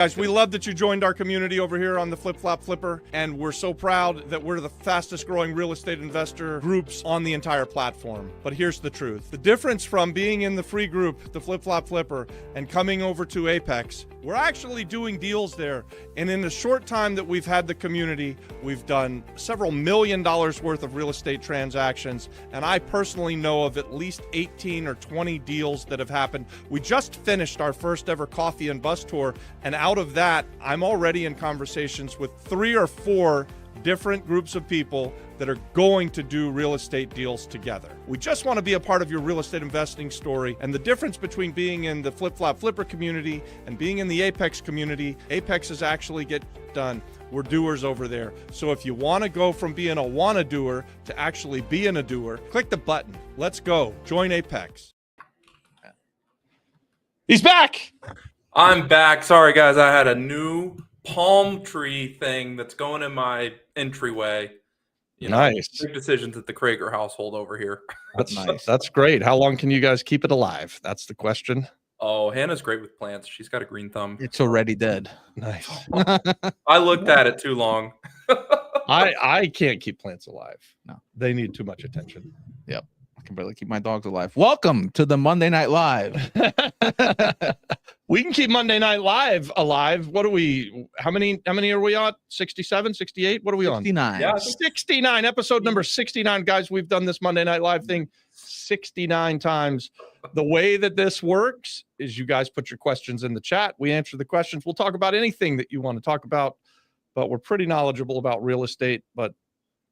Guys, we love that you joined our community over here on the Flip Flop Flipper, and we're so proud that we're the fastest growing real estate investor groups on the entire platform. But here's the truth. The difference from being in the free group, the Flip Flop Flipper, and coming over to Apex, we're actually doing deals there. And in the short time that we've had the community, we've done several $1 million worth of real estate transactions. And I personally know of at least 18 or 20 deals that have happened. We just finished our first ever coffee and bus tour, and out of that, I'm already in conversations with 3 or 4 different groups of people that are going to do real estate deals together. We just want to be a part of your real estate investing story. And the difference between being in the Flip Flop Flipper community and being in the Apex community, Apex is actually get done. We're doers over there. So if you want to go from being a wanna doer to actually being a doer, click the button. Let's go. Join Apex. He's back. I'm back. Sorry, guys. I had a new palm tree thing that's going in my entryway. Nice. Big decisions at the Krager household over here. That's nice. That's great. How long can you guys keep it alive? That's the question. Oh, Hannah's great with plants. She's got a green thumb. It's already dead. Nice. I looked at it too long. I can't keep plants alive. No. They need too much attention. Yep. I can barely keep my dogs alive. Welcome to the Monday Night Live. We can keep Monday Night Live alive. What are we? How many are we on? 67, 68? What are we 69. on? Yeah, 69. Episode number 69. Guys, we've done this Monday Night Live thing 69 times. The way that this works is you guys put your questions in the chat. We answer the questions. We'll talk about anything that you want to talk about, but we're pretty knowledgeable about real estate, but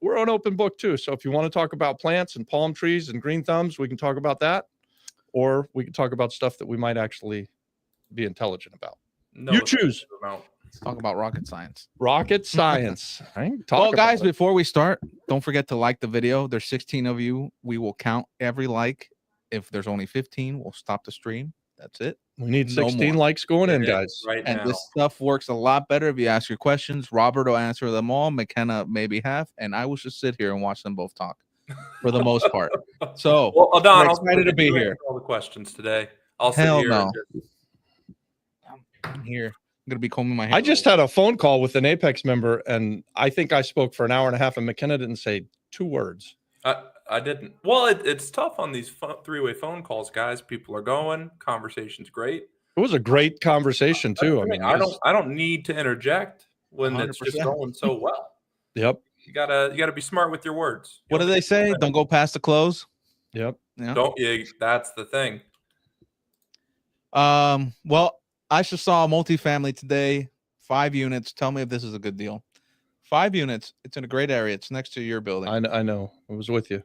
we're an open book too. So if you want to talk about plants and palm trees and green thumbs, we can talk about that, or we can talk about stuff that we might actually be intelligent about. No, you choose. Let's talk about rocket science. Rocket science. Well, guys, before we start, don't forget to like the video. There's 16 of you. We will count every like. If there's only 15, we'll stop the stream. That's it. We need 16 likes going in, guys. Right and now. This stuff works a lot better if you ask your questions. Robert will answer them all. McKenna maybe half, and I will just sit here and watch them both talk for the most part. So, well, Don, I'm excited to be here. All the questions today. I'll sit Hell here. no. I'm here. I'm gonna be combing my hair. I just had a phone call with an Apex member, and I think I spoke for an hour and a half, and McKenna didn't say 2 words. I didn't. Well, it's tough on these three-way phone calls, guys. People are going. Conversation's great. It was a great conversation too. I mean, I don't need to interject when 100%. It's just going so well. Yep. You gotta be smart with your words. What do they say? Don't go past the close. Yep. Yeah. Don't you? That's the thing. Well, I just saw a multifamily today, 5 units. Tell me if this is a good deal. 5 units. It's in a great area. It's next to your building. I know. I was with you.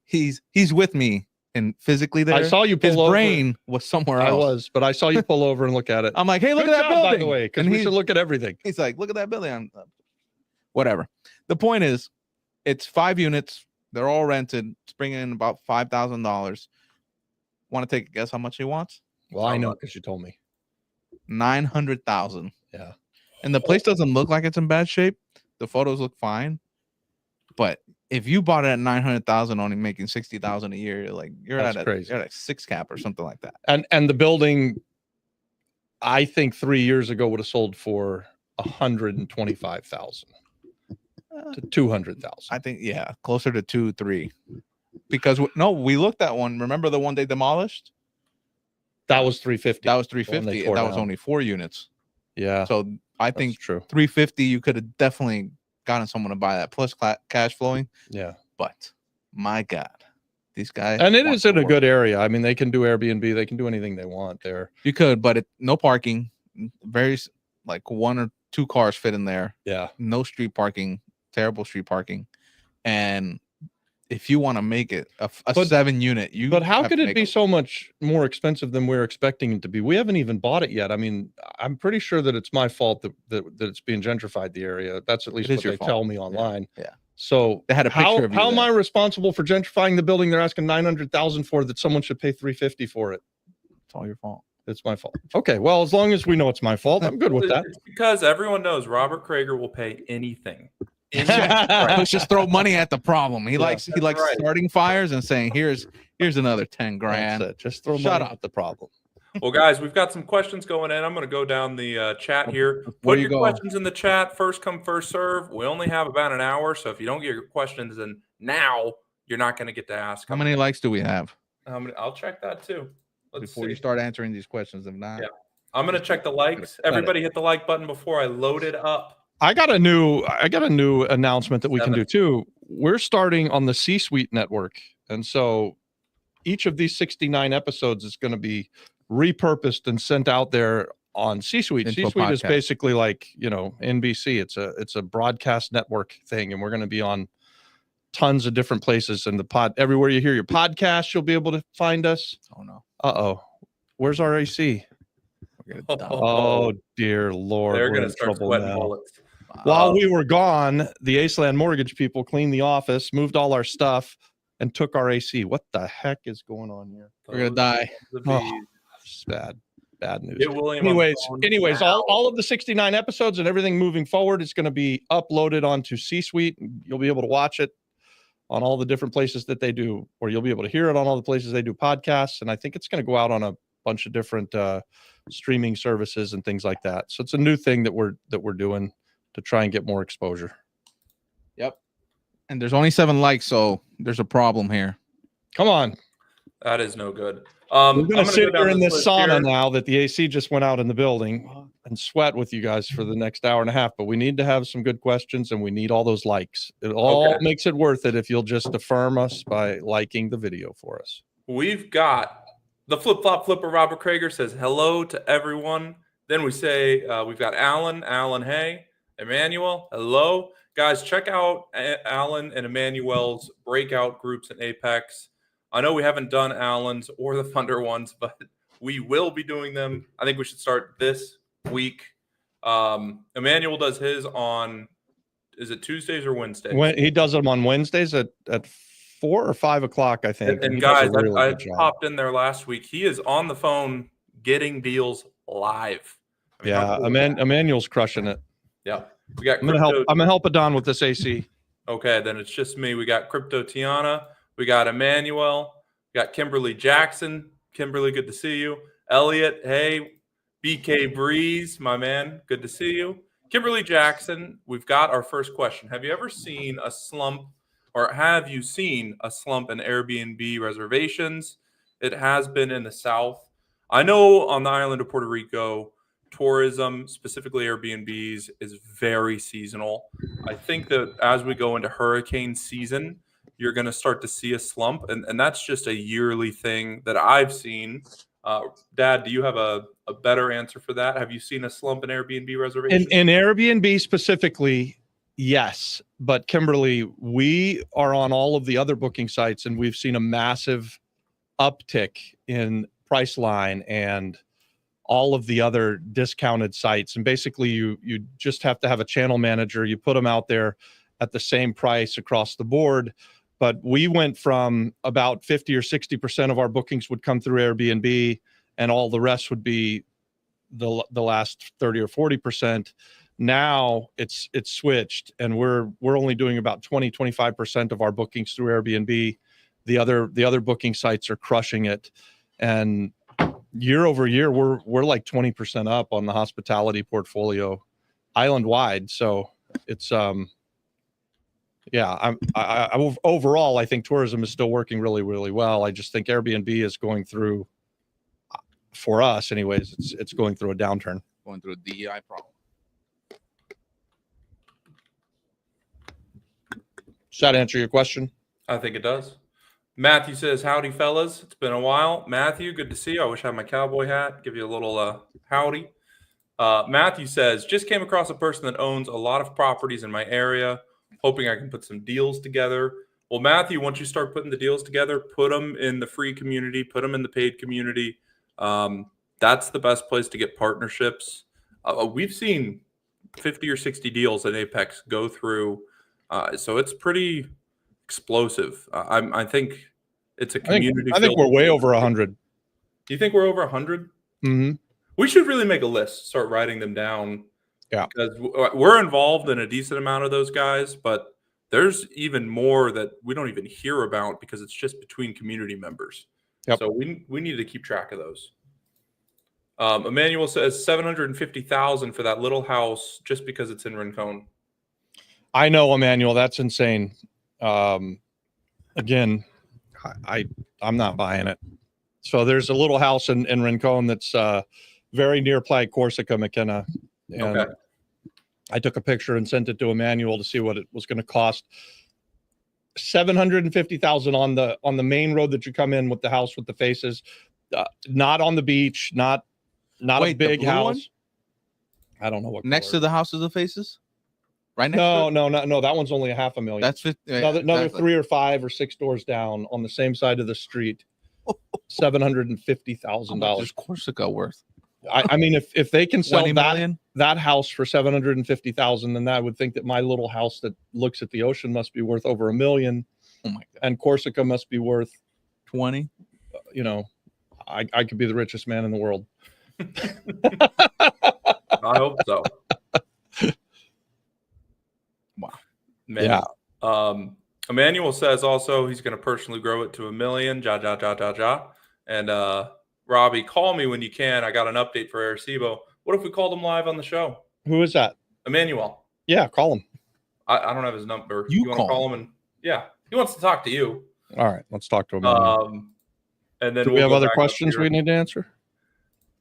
He's with me and physically there. I saw you pull His over. brain was somewhere else. I was, but I saw you pull over and look at it. I'm like, hey, look Good at that job, building. by the way, because we should look at everything. He's like, look at that building. Whatever. The point is, it's 5 units. They're all rented. It's bringing in about $5,000. Want to take a guess how much he wants? Well, I know because you told me. $900,000. Yeah. And the place doesn't look like it's in bad shape. The photos look fine. But if you bought it at $900,000, only making $60,000 a year, you're at a 6 cap or something like that. And the building, I think 3 years ago would have sold for $125,000 to $200,000. I think closer to 2-3. Because we looked at one. Remember the one they demolished? That was $350,000. That was $350,000. And that was only 4 units. Yeah. So I think true. $350,000, you could have definitely gotten someone to buy that plus cash flowing. Yeah. But my God, these guys. And it is in a good area. I mean, they can do Airbnb. They can do anything they want there. You could, but no parking. Very 1 or 2 cars fit in there. Yeah. No street parking. Terrible street parking. And if you want to make it a 7 unit, but how could it be so much more expensive than we're expecting it to be? We haven't even bought it yet. I mean, I'm pretty sure that it's my fault that it's being gentrified, the area. That's at least what they tell me online. Yeah. So they had a picture of you how am I responsible for gentrifying the building they're asking $900,000 for that someone should pay $350,000 for it? It's all your fault. It's my fault. Okay, well, as long as we know it's my fault, I'm good with that. It's because everyone knows Robert Krager will pay anything. Let's just throw money at the problem. He likes starting fires and saying, here's another 10 grand. Just throw money at the problem. Well, guys, we've got some questions going in. I'm going to go down the chat here. Before Put you your go, questions in the chat. First come, first serve. We only have about an hour, so if you don't get your questions in now, you're not going to get to ask how them. many likes do we have? I'll check that too. Before you start answering these questions. If not, Yeah. I'm going to check the likes. Everybody hit the like button before I load it up. I got a new announcement that we can 7. do too. We're starting on the C-Suite network, and so each of these 69 episodes is going to be repurposed and sent out there on C-Suite. Into a C-Suite is podcast. basically like, NBC. It's a broadcast network thing, and we're going to be on tons of different places in the pod. Everywhere you hear your podcast, you'll be able to find us. Oh no. Uh-oh. Where's our AC? Oh dear Lord. They're we're going to in start trouble sweating now. bullets. While we were gone, the Aceland Mortgage people cleaned the office, moved all our stuff, and took our AC. What the heck is going on here? We're gonna die. It's bad news. Get William on the phone Anyways, now. all of the 69 episodes and everything moving forward is going to be uploaded onto C-Suite. You'll be able to watch it on all the different places that they do, or you'll be able to hear it on all the places they do podcasts. And I think it's going to go out on a bunch of different streaming services and things like that. So it's a new thing that we're doing to try and get more exposure. Yep. And there's only 7 likes, so there's a problem here. Come on. That is no good. We're going to sit down here in this list sauna here. now that the AC just went out in the building and sweat with you guys for the next hour and a half. But we need to have some good questions, and we need all those likes. It all makes it worth it if you'll just affirm us by liking the video for us. We've got the Flip Flop Flipper. Robert Krager says hello to everyone. Then we say we've got Alan, hey, Emmanuel, hello. Guys, check out Alan and Emmanuel's breakout groups in Apex. I know we haven't done Alan's or the Thunder ones, but we will be doing them. I think we should start this week. Emmanuel does his on, is it Tuesdays or Wednesdays? When he does them on Wednesdays at 4 or 5 o'clock, I think. And guys, I popped in there last week. He is on the phone getting deals live. I mean, yeah, Emmanuel's crushing it. Yeah. We got I'm gonna help Adon with this AC. Okay, then it's just me. We got Crypto Tiana. We got Emmanuel. We got Kimberly Jackson. Kimberly, good to see you. Elliot, hey. BK Breeze, my man, good to see you. Kimberly Jackson, we've got our first question. Have you ever seen a slump, or have you seen a slump in Airbnb reservations? It has been in the South. I know on the island of Puerto Rico, tourism, specifically Airbnbs, is very seasonal. I think that as we go into hurricane season, you're going to start to see a slump, and that's just a yearly thing that I've seen. Dad, do you have a better answer for that? Have you seen a slump in Airbnb reservations? In Airbnb specifically, yes. But Kimberly, we are on all of the other booking sites, and we've seen a massive uptick in Priceline and all of the other discounted sites. And basically, you just have to have a channel manager. You put them out there at the same price across the board. But we went from about 50 or 60% of our bookings would come through Airbnb, and all the rest would be the last 30 or 40%. Now it's switched, and we're only doing about 20-25% of our bookings through Airbnb. The other booking sites are crushing it, and year over year we're like 20% up on the hospitality portfolio island wide. So it's yeah, I overall, I think tourism is still working really, really well. I just think Airbnb is going through, for us anyways, it's going through a downturn. Going through a DEI problem. Does that answer your question? I think it does. Matthew says, howdy, fellas. It's been a while. Matthew, good to see you. I wish I had my cowboy hat. Give you a little howdy. Matthew says, just came across a person that owns a lot of properties in my area, hoping I can put some deals together. Well, Matthew, once you start putting the deals together, put them in the free community, put them in the paid community. That's the best place to get partnerships. We've seen 50 or 60 deals at Apex go through. So it's pretty explosive. I think it's a community. I think we're way over 100. Do you think we're over 100? Mm-hmm. We should really make a list, start writing them down. Yeah, because we're involved in a decent amount of those guys, but there's even more that we don't even hear about because it's just between community members. Yep. So we need to keep track of those. Emmanuel says 750,000 for that little house just because it's in Rincon. I know, Emmanuel, that's insane. Again, I'm not buying it. So there's a little house in Rincon that's very near Playa Corsica, McKenna. And Okay. I took a picture and sent it to Emmanuel to see what it was going to cost. 750,000 on the main road that you come in with the house with the faces, not on the beach, not Wait, a big house. One? I don't know what next color. to the House of the Faces, right next. No, that one's only $500,000. That's another exactly. 3 or 5 or 6 doors down on the same side of the street. $750,000. Is Corsica worth? I mean, if they can sell that house for 750,000, then I would think that my little house that looks at the ocean must be worth over $1 million. Oh my God! And Corsica must be worth 20. I could be the richest man in the world. I hope so. Wow. Man. Yeah. Emmanuel says also he's going to personally grow it to $1 million. And Robbie, call me when you can. I got an update for Arecibo. What if we called him live on the show? Who is that? Emmanuel. Yeah, call him. I don't have his number. You want to call him? And yeah, he wants to talk to you. All right, let's talk to him. And then do we have other questions we need to answer?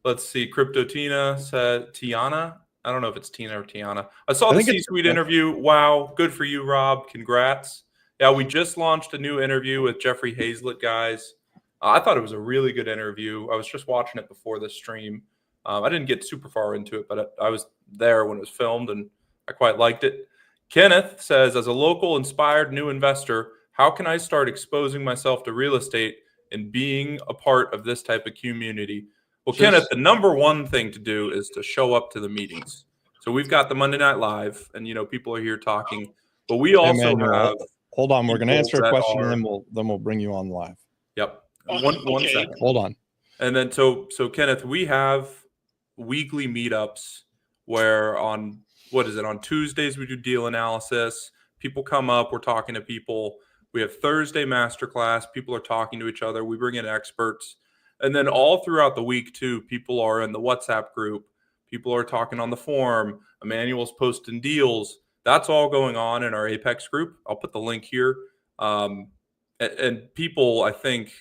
Let's see. Crypto Tina said Tiana. I don't know if it's Tina or Tiana. I saw the C-Suite interview. Wow, good for you, Rob. Congrats. Yeah, we just launched a new interview with Jeffrey Hazlett, guys. I thought it was a really good interview. I was just watching it before the stream. I didn't get super far into it, but I was there when it was filmed, and I quite liked it. Kenneth says, as a local inspired new investor, how can I start exposing myself to real estate and being a part of this type of community? Well, Kenneth, the number one thing to do is to show up to the meetings. So we've got the Monday Night Live, and people are here talking, but we also have. Hold on, we're going to answer a question, and then we'll bring you on live. Yep. One second. Hold on. And then so Kenneth, we have weekly meetups where on Tuesdays we do deal analysis. People come up, we're talking to people. We have Thursday masterclass. People are talking to each other. We bring in experts. And then all throughout the week too, people are in the WhatsApp group. People are talking on the forum. Emmanuel's posting deals. That's all going on in our Apex group. I'll put the link here. And people, I think,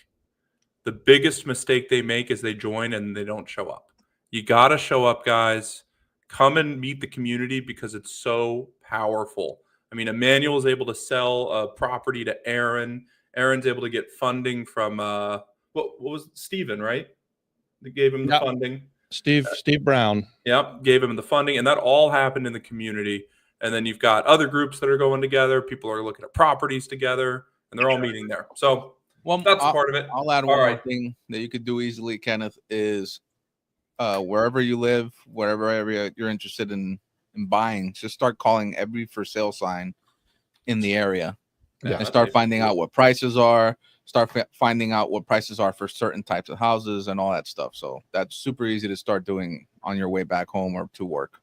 the biggest mistake they make is they join and they don't show up. You got to show up, guys. Come and meet the community because it's so powerful. I mean, Emmanuel's able to sell a property to Aaron. Aaron's able to get funding from what was Steven, right? They gave him the funding. Steve Brown. Yep, gave him the funding, and that all happened in the community. And then you've got other groups that are going together. People are looking at properties together, and they're all meeting there. So that's part of it. I'll add one more thing that you could do easily, Kenneth, is wherever you live, whatever area you're interested in buying, just start calling every for sale sign in the area and start finding out what prices are. Start finding out what prices are for certain types of houses and all that stuff. So that's super easy to start doing on your way back home or to work.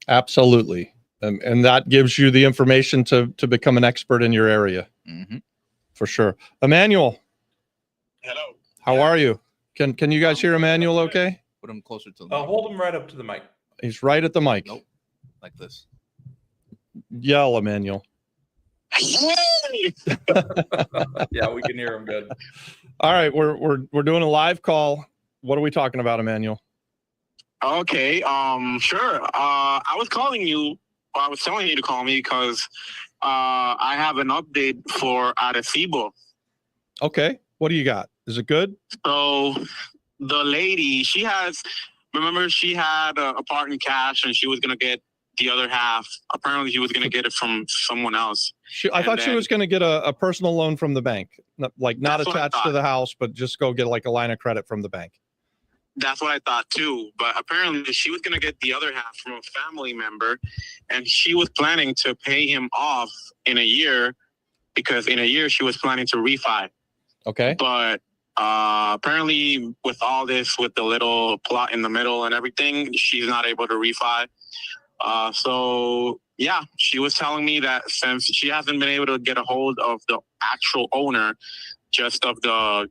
Absolutely. And that gives you the information to become an expert in your area. Mm-hmm. For sure. Emmanuel. Hello. How are you? Can you guys hear Emmanuel okay? Put him closer to the mic. Hold him right up to the mic. He's right at the mic. Nope. Like this. Yell, Emmanuel. Yeah, we can hear him good. All right, we're doing a live call. What are we talking about, Emmanuel? Okay, sure. I was calling you. I was telling you to call me because I have an update for Arecibo. Okay, what do you got? Is it good? So the lady, she had a part in cash, and she was gonna get the other half. Apparently, she was gonna get it from someone else. I thought she was going to get a personal loan from the bank, not attached to the house, but just go get like a line of credit from the bank. That's what I thought too. But apparently she was going to get the other half from a family member, and she was planning to pay him off in a year because in a year she was planning to refi. Okay. But apparently with all this, with the little plot in the middle and everything, she's not able to refi. So yeah, she was telling me that since she hasn't been able to get a hold of the actual owner, just of the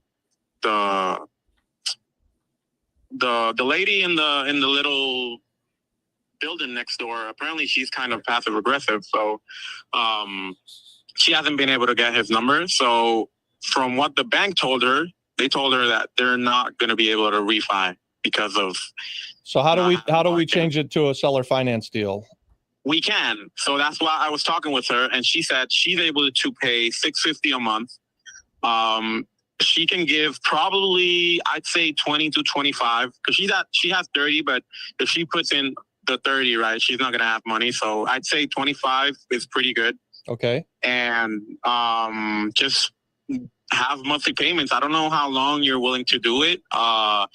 the lady in the little building next door, apparently she's kind of passive aggressive, so she hasn't been able to get his number. So from what the bank told her, they told her that they're not going to be able to refi because of. So how do we change it to a seller finance deal? We can. So that's why I was talking with her, and she said she's able to pay $650 a month. She can give probably, I'd say 20 to 25, because she has 30, but if she puts in the 30, right, she's not gonna have money. So I'd say 25 is pretty good. Okay. And just have monthly payments. I don't know how long you're willing to do it. I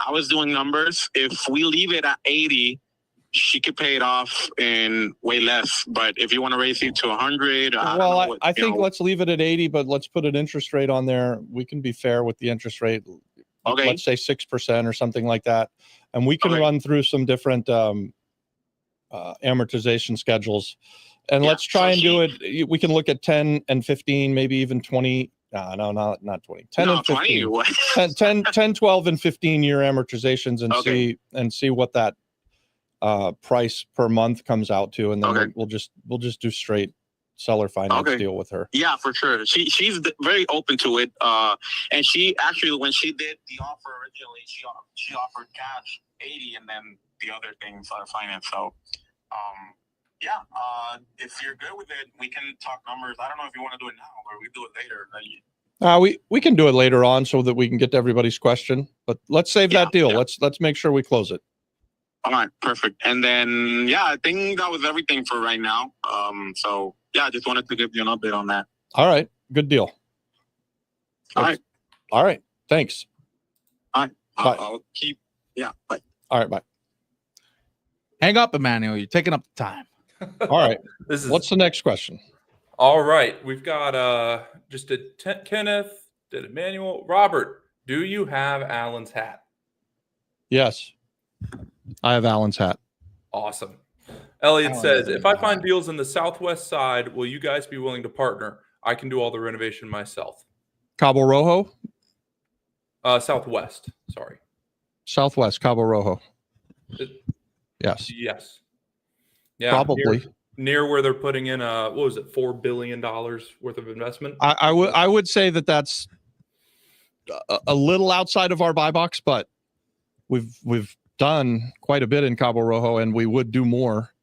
was doing numbers. If we leave it at 80, she could pay it off in way less. But if you want to raise it to 100, I think let's leave it at 80, but let's put an interest rate on there. We can be fair with the interest rate. Okay. Let's say 6% or something like that. And we can run through some different amortization schedules. And let's try and do it. We can look at 10 and 15, maybe even 20. No, not 20. 10 and 15. 10, 12, and 15-year amortizations and see what that price per month comes out to, and then we'll just do straight seller finance deal with her. Yeah, for sure. She's very open to it. And she actually, when she did the offer originally, she offered cash 80 and then the other things seller finance. So if you're good with it, we can talk numbers. I don't know if you want to do it now or we do it later. We can do it later on so that we can get to everybody's question. But let's save that deal. Yeah. Let's make sure we close it. All right, perfect. And then I think that was everything for right now. So I just wanted to give you an update on that. All right, good deal. All right. Thanks. All right. Bye. I'll keep. Yeah. Bye. All right. Bye. Hang up, Emmanuel. You're taking up the time. All right. What's the next question? All right. We've got just did Kenneth, did Emmanuel. Robert, do you have Alan's hat? Yes. I have Alan's hat. Awesome. Elliot says, if I find deals in the southwest side, will you guys be willing to partner? I can do all the renovation myself. Cabo Rojo? Southwest. Sorry. Southwest, Cabo Rojo. Yes. Yes. Yeah. Probably. Near where they're putting in what was it, $4 billion worth of investment? I would say that's a little outside of our buy box, but we've done quite a bit in Cabo Rojo, and we would do more.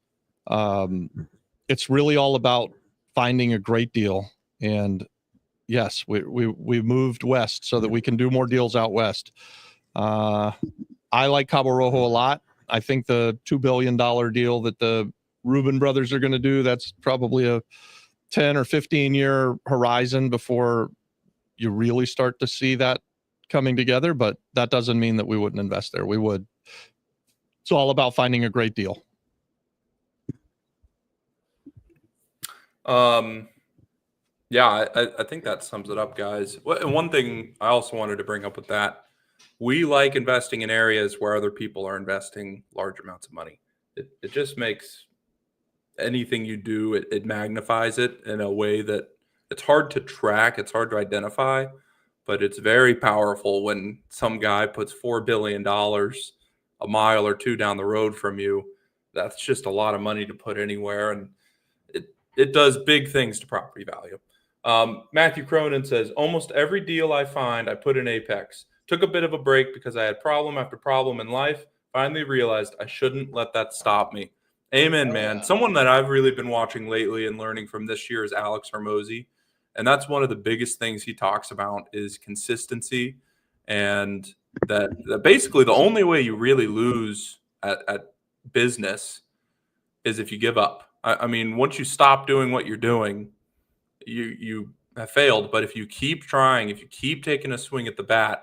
It's really all about finding a great deal. And yes, we moved west so that we can do more deals out west. I like Cabo Rojo a lot. I think the $2 billion deal that the Rubin brothers are going to do, that's probably a 10 or 15 year horizon before you really start to see that coming together. But that doesn't mean that we wouldn't invest there. We would. It's all about finding a great deal. Yeah, I think that sums it up, guys. And one thing I also wanted to bring up with that, we like investing in areas where other people are investing large amounts of money. It just makes anything you do, it magnifies it in a way that it's hard to track, it's hard to identify, but it's very powerful when some guy puts $4 billion a mile or two down the road from you. That's just a lot of money to put anywhere, and it does big things to property value. Matthew Cronin says, almost every deal I find, I put in Apex. Took a bit of a break because I had problem after problem in life. Finally realized I shouldn't let that stop me. Amen, man. Someone that I've really been watching lately and learning from this year is Alex Hormozy. And that's one of the biggest things he talks about is consistency. And that basically the only way you really lose at business is if you give up. I mean, once you stop doing what you're doing, you have failed. But if you keep trying, if you keep taking a swing at the bat,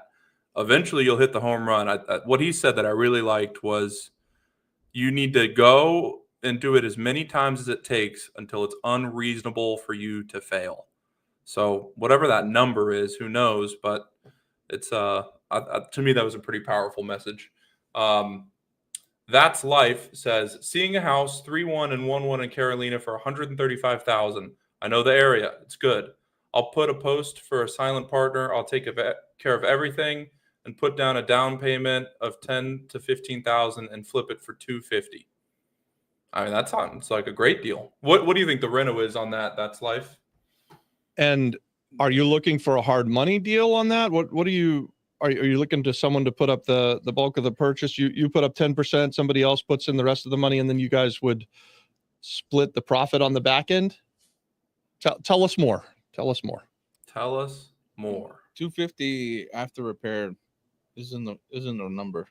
eventually you'll hit the home run. What he said that I really liked was you need to go and do it as many times as it takes until it's unreasonable for you to fail. So whatever that number is, who knows? But it's to me, that was a pretty powerful message. That's Life says, seeing a house 3-1 and 1-1 in Carolina for $135,000. I know the area. It's good. I'll put a post for a silent partner. I'll take care of everything. and put down a down payment of 10 to 15,000 and flip it for 250. I mean, that sounds like a great deal. What do you think the reno is on that? That's life. And are you looking for a hard money deal on that? What are you looking to someone to put up the bulk of the purchase? You put up 10%, somebody else puts in the rest of the money, and then you guys would split the profit on the back end? Tell us more. Tell us more. Tell us more. 250 after repair isn't the number.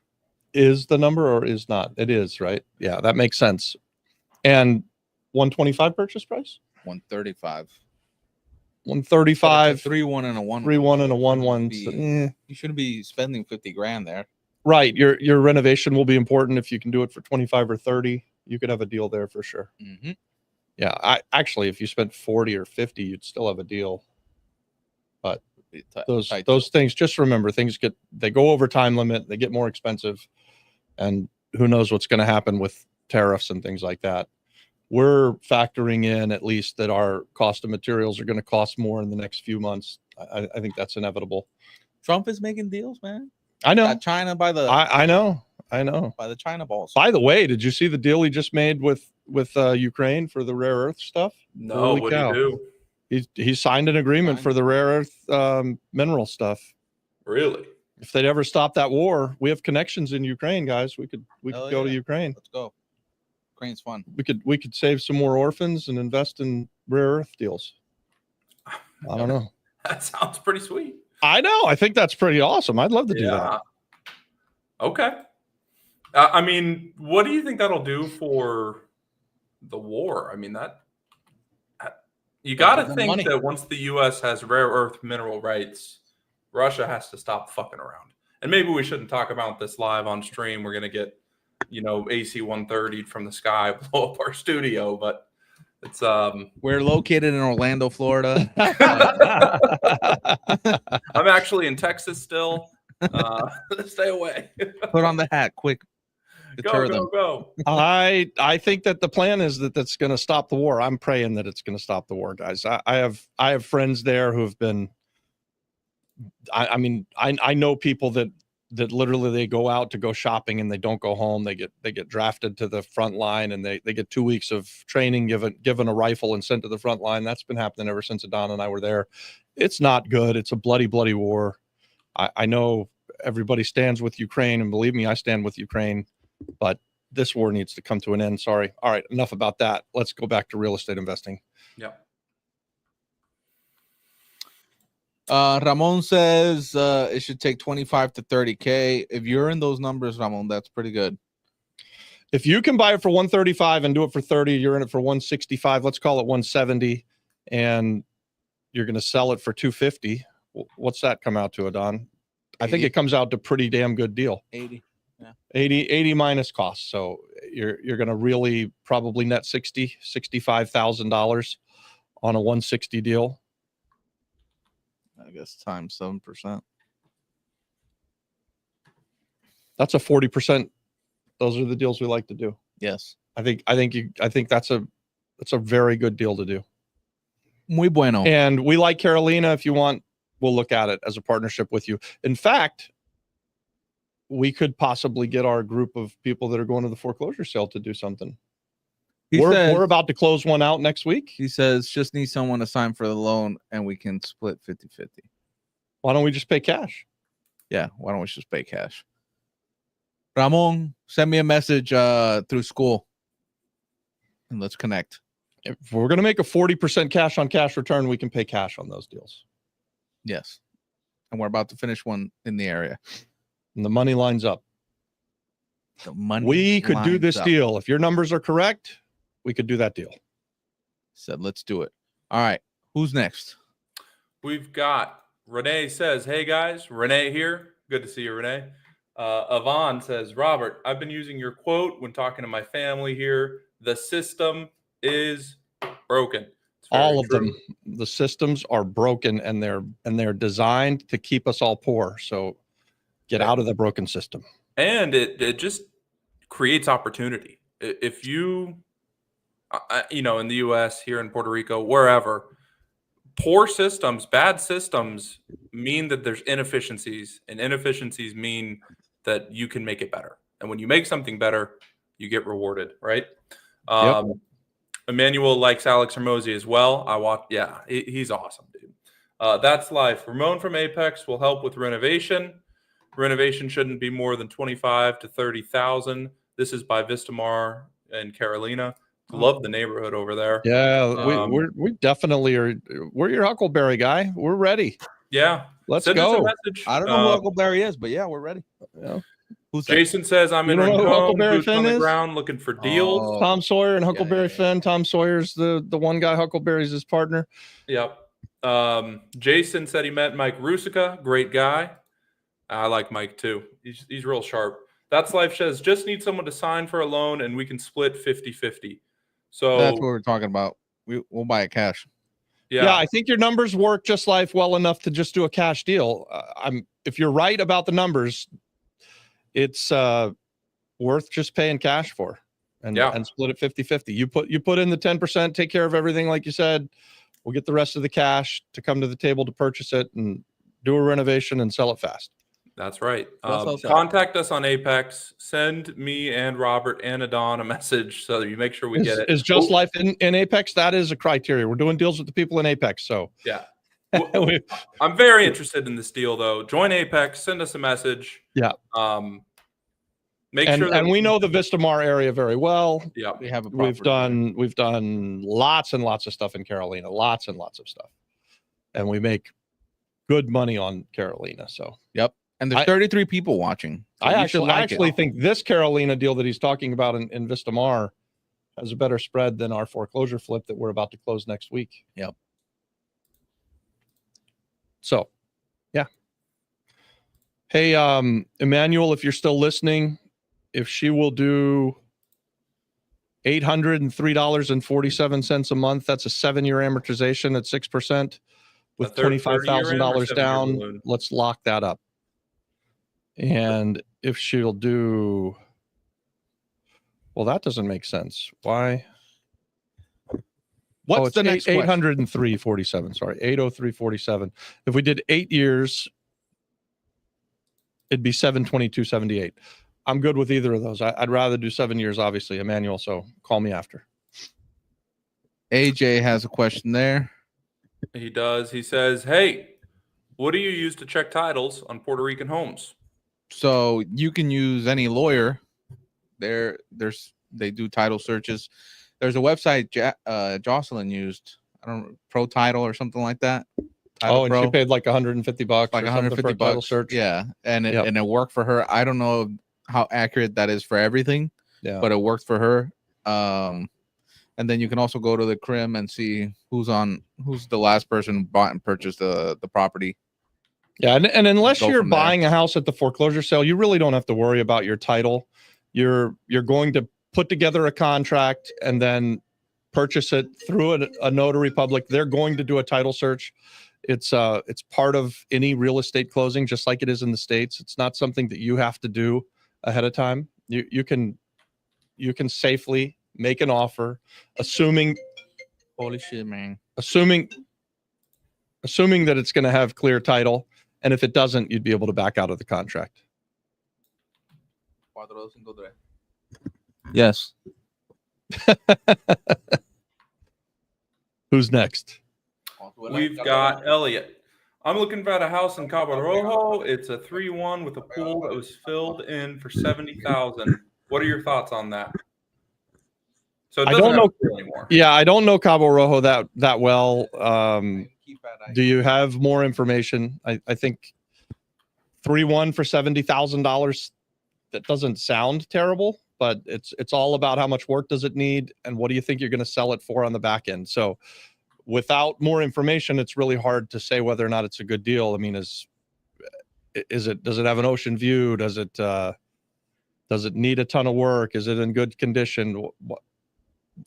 Is the number or is not? It is, right? Yeah, that makes sense. And 125 purchase price? 135. 135. 3-1 and a 1. 3-1 and a 1-1. You shouldn't be spending 50 grand there. Right. Your renovation will be important. If you can do it for 25 or 30, you could have a deal there for sure. Mm-hmm. Yeah. Actually, if you spent 40 or 50, you'd still have a deal. But those things, just remember, they go over time limit, they get more expensive, and who knows what's going to happen with tariffs and things like that. We're factoring in at least that our cost of materials are going to cost more in the next few months. I think that's inevitable. Trump is making deals, man. I know. Got China by the I know. By the China balls. By the way, did you see the deal he just made with Ukraine for the rare earth stuff? No, what do you do? He signed an agreement for the rare earth mineral stuff. Really? If they'd ever stop that war, we have connections in Ukraine, guys. We could go to Ukraine. Let's go. Ukraine's fun. We could save some more orphans and invest in rare earth deals. I don't know. That sounds pretty sweet. I know. I think that's pretty awesome. I'd love to do that. Okay. I mean, what do you think that'll do for the war? I mean, you got to think that once the U.S. has rare earth mineral rights, Russia has to stop fucking around. And maybe we shouldn't talk about this live on stream. We're going to get, AC-130 from the sky, blow up our studio. But it's we're located in Orlando, Florida. I'm actually in Texas still. Stay away. Put on the hat, quick. Go. I think that the plan is that's going to stop the war. I'm praying that it's going to stop the war, guys. I have friends there who have been. I mean, I know people that literally they go out to go shopping and they don't go home. They get drafted to the front line and they get 2 weeks of training, given a rifle and sent to the front line. That's been happening ever since Adon and I were there. It's not good. It's a bloody war. I know everybody stands with Ukraine, and believe me, I stand with Ukraine. But this war needs to come to an end. Sorry. All right. Enough about that. Let's go back to real estate investing. Yeah. Ramon says it should take 25 to 30K. If you're in those numbers, Ramon, that's pretty good. If you can buy it for 135 and do it for 30, you're in it for 165. Let's call it 170. And you're going to sell it for 250. What's that come out to, Adon? I think it comes out to pretty damn good deal. 80. Yeah. 80 minus costs. So you're going to really probably net $65,000 on a 160 deal. I guess times 7%. That's a 40%. Those are the deals we like to do. Yes. I think that's a very good deal to do. Muy bueno. And we like Carolina. If you want, we'll look at it as a partnership with you. In fact, we could possibly get our group of people that are going to the foreclosure sale to do something. We're about to close one out next week. He says, just need someone to sign for the loan and we can split 50-50. Why don't we just pay cash? Yeah, why don't we just pay cash? Ramon, send me a message through school and let's connect. If we're going to make a 40% cash on cash return, we can pay cash on those deals. Yes. And we're about to finish one in the area. And the money lines up. We could do this deal. If your numbers are correct, we could do that deal. Said, let's do it. All right. Who's next? We've got Renee says, hey guys, Renee here. Good to see you, Renee. Yvonne says, Robert, I've been using your quote when talking to my family here. The system is broken. All of them. The systems are broken and they're designed to keep us all poor. So get out of the broken system. And it just creates opportunity. If you, in the U.S., here in Puerto Rico, wherever, poor systems, bad systems mean that there's inefficiencies, and inefficiencies mean that you can make it better. And when you make something better, you get rewarded, right? Emmanuel likes Alex Hermosi as well. He's awesome, dude. That's life. Ramon from Apex will help with renovation. Renovation shouldn't be more than 25 to 30,000. This is by Vistamar and Carolina. Love the neighborhood over there. Yeah, we definitely are. We're your Huckleberry guy. We're ready. Yeah, let's send go. us a message. I don't know who Huckleberry is, but yeah, we're ready. Yeah. Who's that? Jason says I'm in You don't know who Rincon, Huckleberry boots on Finn the is? ground looking for deals. Oh. Tom Sawyer and Huckleberry yeah. Finn. Tom Sawyer's the one guy. Huckleberry's his partner. Yep. Jason said he met Mike Rusica. Great guy. I like Mike too. He's real sharp. That's Life says just need someone to sign for a loan and we can split 50-50. So That's what we're talking about. We'll buy it cash. Yeah, I think your numbers work just life well enough to just do a cash deal. If you're right about the numbers, it's worth just paying cash for and split it 50-50. You put in the 10%, take care of everything like you said. We'll get the rest of the cash to come to the table to purchase it and do a renovation and sell it fast. That's right. Contact us on Apex. Send me and Robert and Adon a message so that you make sure we get it. Is Just Life in Apex? That is a criteria. We're doing deals with the people in Apex. So yeah, I'm very interested in this deal though. Join Apex. Send us a message. Yeah. Make sure that we know the Vistamar area very well. Yeah, we've done lots and lots of stuff in Carolina, lots and lots of stuff, and we make good money on Carolina. So yep. And there's 33 people watching. So I actually think this Carolina deal that he's talking about in Vistamar has a better spread than our foreclosure flip that we're about to close next week. Yep. So, yeah. Hey, Emmanuel, if you're still listening, if she will do $803.47 a month, that's a 7-year amortization at 6% with $25,000 down. Let's lock that up. And if she'll do, well, that doesn't make sense. Why? What's the next 803.47? Sorry, 803.47. If we did 8 years, it'd be 722.78. I'm good with either of those. I'd rather do 7 years, obviously, Emmanuel. So call me after. AJ has a question there. He does. He says, "Hey, what do you use to check titles on Puerto Rican homes?" So you can use any lawyer. They do title searches. There's a website Jocelyn used. I don't know, Pro Title or something like that. And she paid like $150, like $150 title search. Yeah, and it worked for her. I don't know how accurate that is for everything. Yeah, but it worked for her. And then you can also go to the CRIM and see who's the last person who bought and purchased the property. Yeah, and unless you're buying a house at the foreclosure sale, you really don't have to worry about your title. You're going to put together a contract and then purchase it through a notary public. They're going to do a title search. It's part of any real estate closing, just like it is in the States. It's not something that you have to do ahead of time. You can safely make an offer, assuming holy shit, man. Assuming that it's going to have clear title. And if it doesn't, you'd be able to back out of the contract. Yes. Who's next? We've got Elliot. I'm looking at a house in Cabo Rojo. It's a 3-1 with a pool that was filled in for $70,000. What are your thoughts on that? So I don't know anymore. Yeah, I don't know Cabo Rojo that well. Do you have more information? I think 3-1 for $70,000. That doesn't sound terrible, but it's all about how much work does it need and what do you think you're going to sell it for on the back end. So without more information, it's really hard to say whether or not it's a good deal. I mean, does it have an ocean view? Does it need a ton of work? Is it in good condition?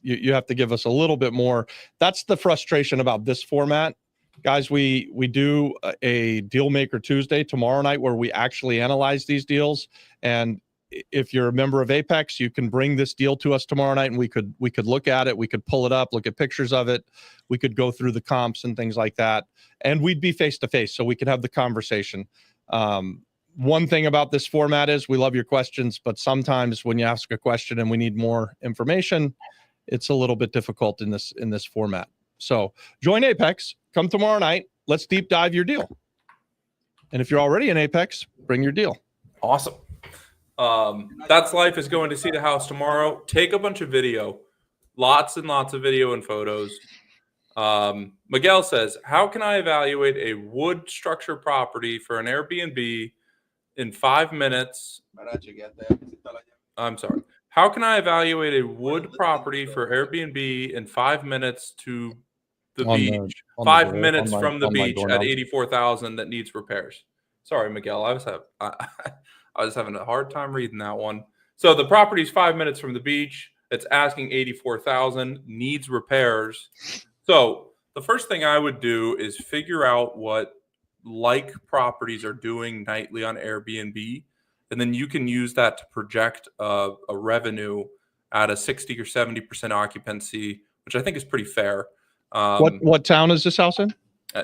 You have to give us a little bit more. That's the frustration about this format. Guys, we do a Deal Maker Tuesday tomorrow night where we actually analyze these deals. And if you're a member of Apex, you can bring this deal to us tomorrow night, and we could look at it. We could pull it up, look at pictures of it. We could go through the comps and things like that, and we'd be face to face, so we could have the conversation. One thing about this format is we love your questions, but sometimes when you ask a question and we need more information, it's a little bit difficult in this format. So join Apex, come tomorrow night. Let's deep dive your deal. And if you're already in Apex, bring your deal. Awesome. That's Life is going to see the house tomorrow. Take a bunch of video, lots and lots of video and photos. Miguel says, how can I evaluate a wood structure property for an Airbnb in 5 minutes? I'm sorry. How can I evaluate a wood property for Airbnb in 5 minutes to the beach? 5 minutes from the beach at 84,000 that needs repairs. Sorry, Miguel. I was having a hard time reading that one. So the property's 5 minutes from the beach. It's asking 84,000, needs repairs. So the first thing I would do is figure out what like properties are doing nightly on Airbnb. And then you can use that to project a revenue at a 60 or 70% occupancy, which I think is pretty fair. What town is this house in?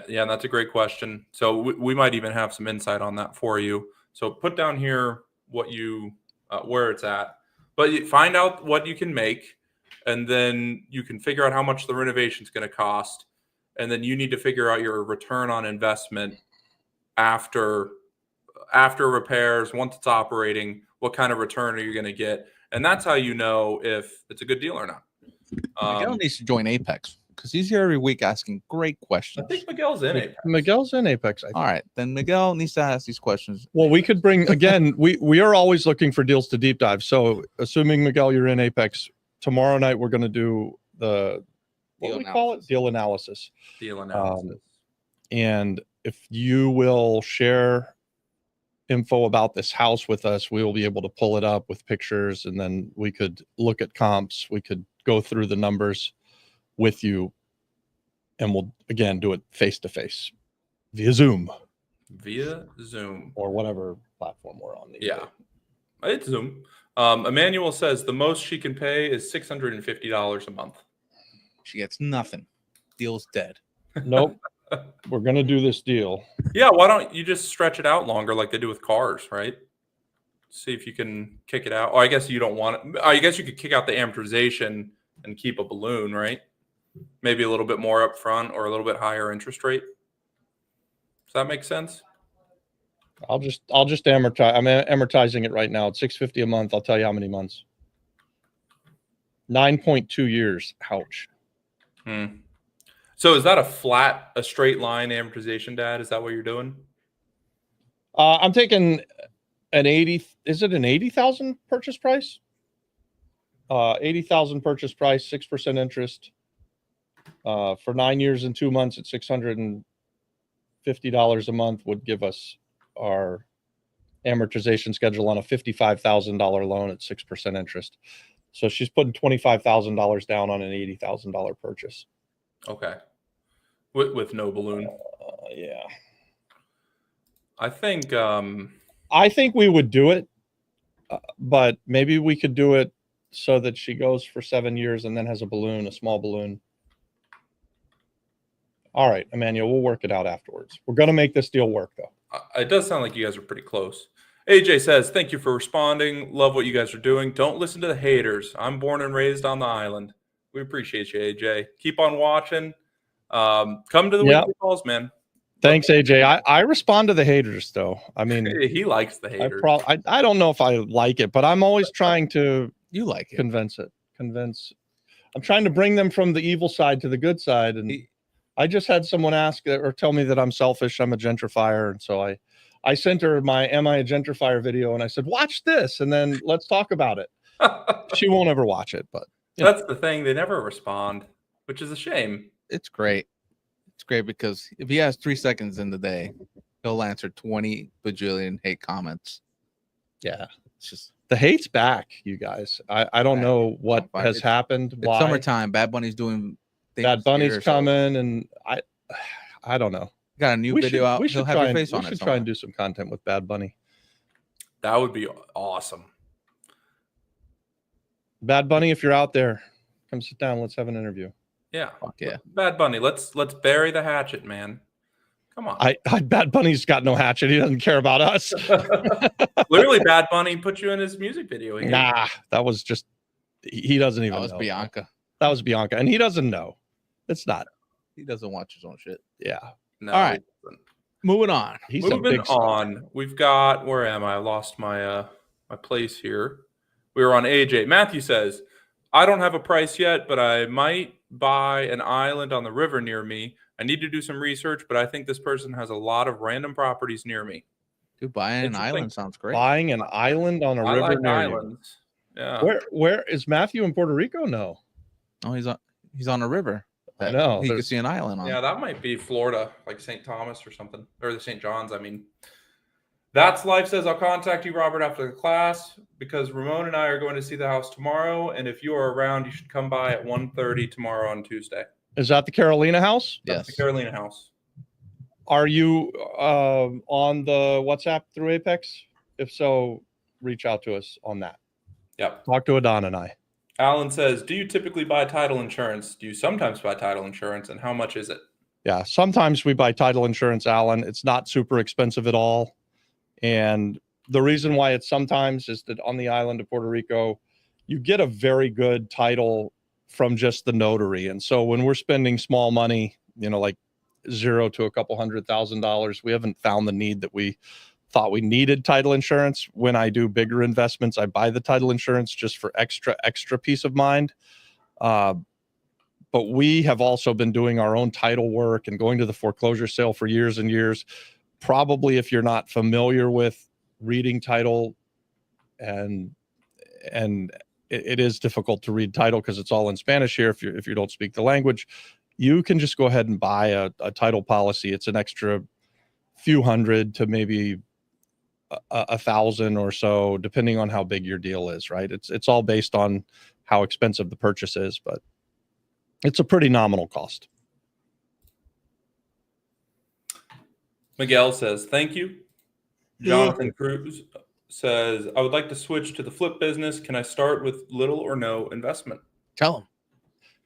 Yeah, that's a great question. So we might even have some insight on that for you. So put down here what you where it's at, but you find out what you can make, and then you can figure out how much the renovation is going to cost, and then you need to figure out your return on investment after repairs. Once it's operating, what kind of return are you going to get? And that's how you know if it's a good deal or not. Miguel needs to join Apex because he's here every week asking great questions. I think Miguel's in Apex. Miguel's in Apex. All right, then Miguel needs to ask these questions. Well, we could bring again. We are always looking for deals to deep dive. So, assuming Miguel, you're in Apex tomorrow night, we're going to do the what do we call it? Deal analysis. Deal analysis. And if you will share info about this house with us, we will be able to pull it up with pictures, and then we could look at comps. We could go through the numbers with you, and we'll again do it face to face via Zoom or whatever platform we're on. Yeah, it's Zoom. Emmanuel says the most she can pay is $650 a month. She gets nothing. Deal's dead. Nope. We're gonna do this deal. Yeah, why don't you just stretch it out longer like they do with cars, right? See if you can kick it out. Oh, I guess you don't want it. I guess you could kick out the amortization and keep a balloon, right? Maybe a little bit more up front or a little bit higher interest rate. Does that make sense? I'll just amortize. I'm amortizing it right now. It's $650 a month. I'll tell you how many months. 9.2 years. Ouch. So is that a straight line amortization, Dad? Is that what you're doing? I'm taking an 80. Is it an 80,000 purchase price? 80,000 purchase price, 6% interest. For 9 years and 2 months at $650 a month would give us our amortization schedule on a $55,000 loan at 6% interest. So she's putting $25,000 down on an $80,000 purchase. Okay. With no balloon. Yeah. I think we would do it, but maybe we could do it so that she goes for 7 years and then has a small balloon. All right, Emmanuel, we'll work it out afterwards. We're going to make this deal work, though. It does sound like you guys are pretty close. AJ says, thank you for responding. Love what you guys are doing. Don't listen to the haters. I'm born and raised on the island. We appreciate you, AJ. Keep on watching. Come to the weekly calls, man. Thanks, AJ. I respond to the haters, though. I mean, he likes the haters. I don't know if I like it, but I'm always trying to convince. I'm trying to bring them from the evil side to the good side. And I just had someone ask or tell me that I'm selfish. I'm a gentrifier. And so I sent her my Am I a Gentrifier video, and I said, watch this, and then let's talk about it. She won't ever watch it, but that's the thing. They never respond, which is a shame. It's great. It's great because if he has 3 seconds in the day, he'll answer 20 bajillion hate comments. Yeah. It's just the hate's back, you guys. I don't know what has happened. Why? It's summertime. Bad Bunny's doing things. Bad Bunny's coming, and I don't know. Got a new video out. We should try and do some content with Bad Bunny. That would be awesome. Bad Bunny, if you're out there, come sit down. Let's have an interview. Yeah. Fuck yeah. Bad Bunny, let's bury the hatchet, man. Come on. Bad Bunny's got no hatchet. He doesn't care about us. Literally, Bad Bunny put you in his music video. Nah, that was just, he doesn't even know. That was Bianca. That was Bianca. And he doesn't know. It's not. He doesn't watch his own shit. Yeah. No, All right. Moving on. He's a Moving big star. on. We've got, where am I? I lost my my place here. We were on AJ. Matthew says, I don't have a price yet, but I might buy an island on the river near me. I need to do some research, but I think this person has a lot of random properties near me. Dude, buying an Interesting. island sounds great. Buying an island on a I river like near you. islands. Yeah. Where is Matthew in Puerto Rico? No. Oh, he's on a river. I know. He could There's- see an island on. Yeah, that might be Florida, like St. Thomas or something, or the St. John's. I mean, that's life says I'll contact you, Robert, after the class because Ramon and I are going to see the house tomorrow, and if you are around, you should come by at 1:30 tomorrow on Tuesday. Is that the Carolina house? That's Yes. the Carolina house. Are you on the WhatsApp through Apex? If so, reach out to us on that. Yep. Talk to Adon and I. Alan says, do you typically buy title insurance? Do you sometimes buy title insurance, and how much is it? Yeah, sometimes we buy title insurance, Alan. It's not super expensive at all. And the reason why it's sometimes is that on the island of Puerto Rico, you get a very good title from just the notary. And so when we're spending small money, like $0 to a couple $100,000, we haven't found the need that we thought we needed title insurance. When I do bigger investments, I buy the title insurance just for extra peace of mind. But we have also been doing our own title work and going to the foreclosure sale for years and years. Probably if you're not familiar with reading title, and it is difficult to read title because it's all in Spanish here if you don't speak the language, you can just go ahead and buy a title policy. It's an extra few hundred to maybe 1,000 or so, depending on how big your deal is, right? It's all based on how expensive the purchase is, but it's a pretty nominal cost. Miguel says, thank you. Jonathan Cruz says, I would like to switch to the flip business. Can I start with little or no investment? Tell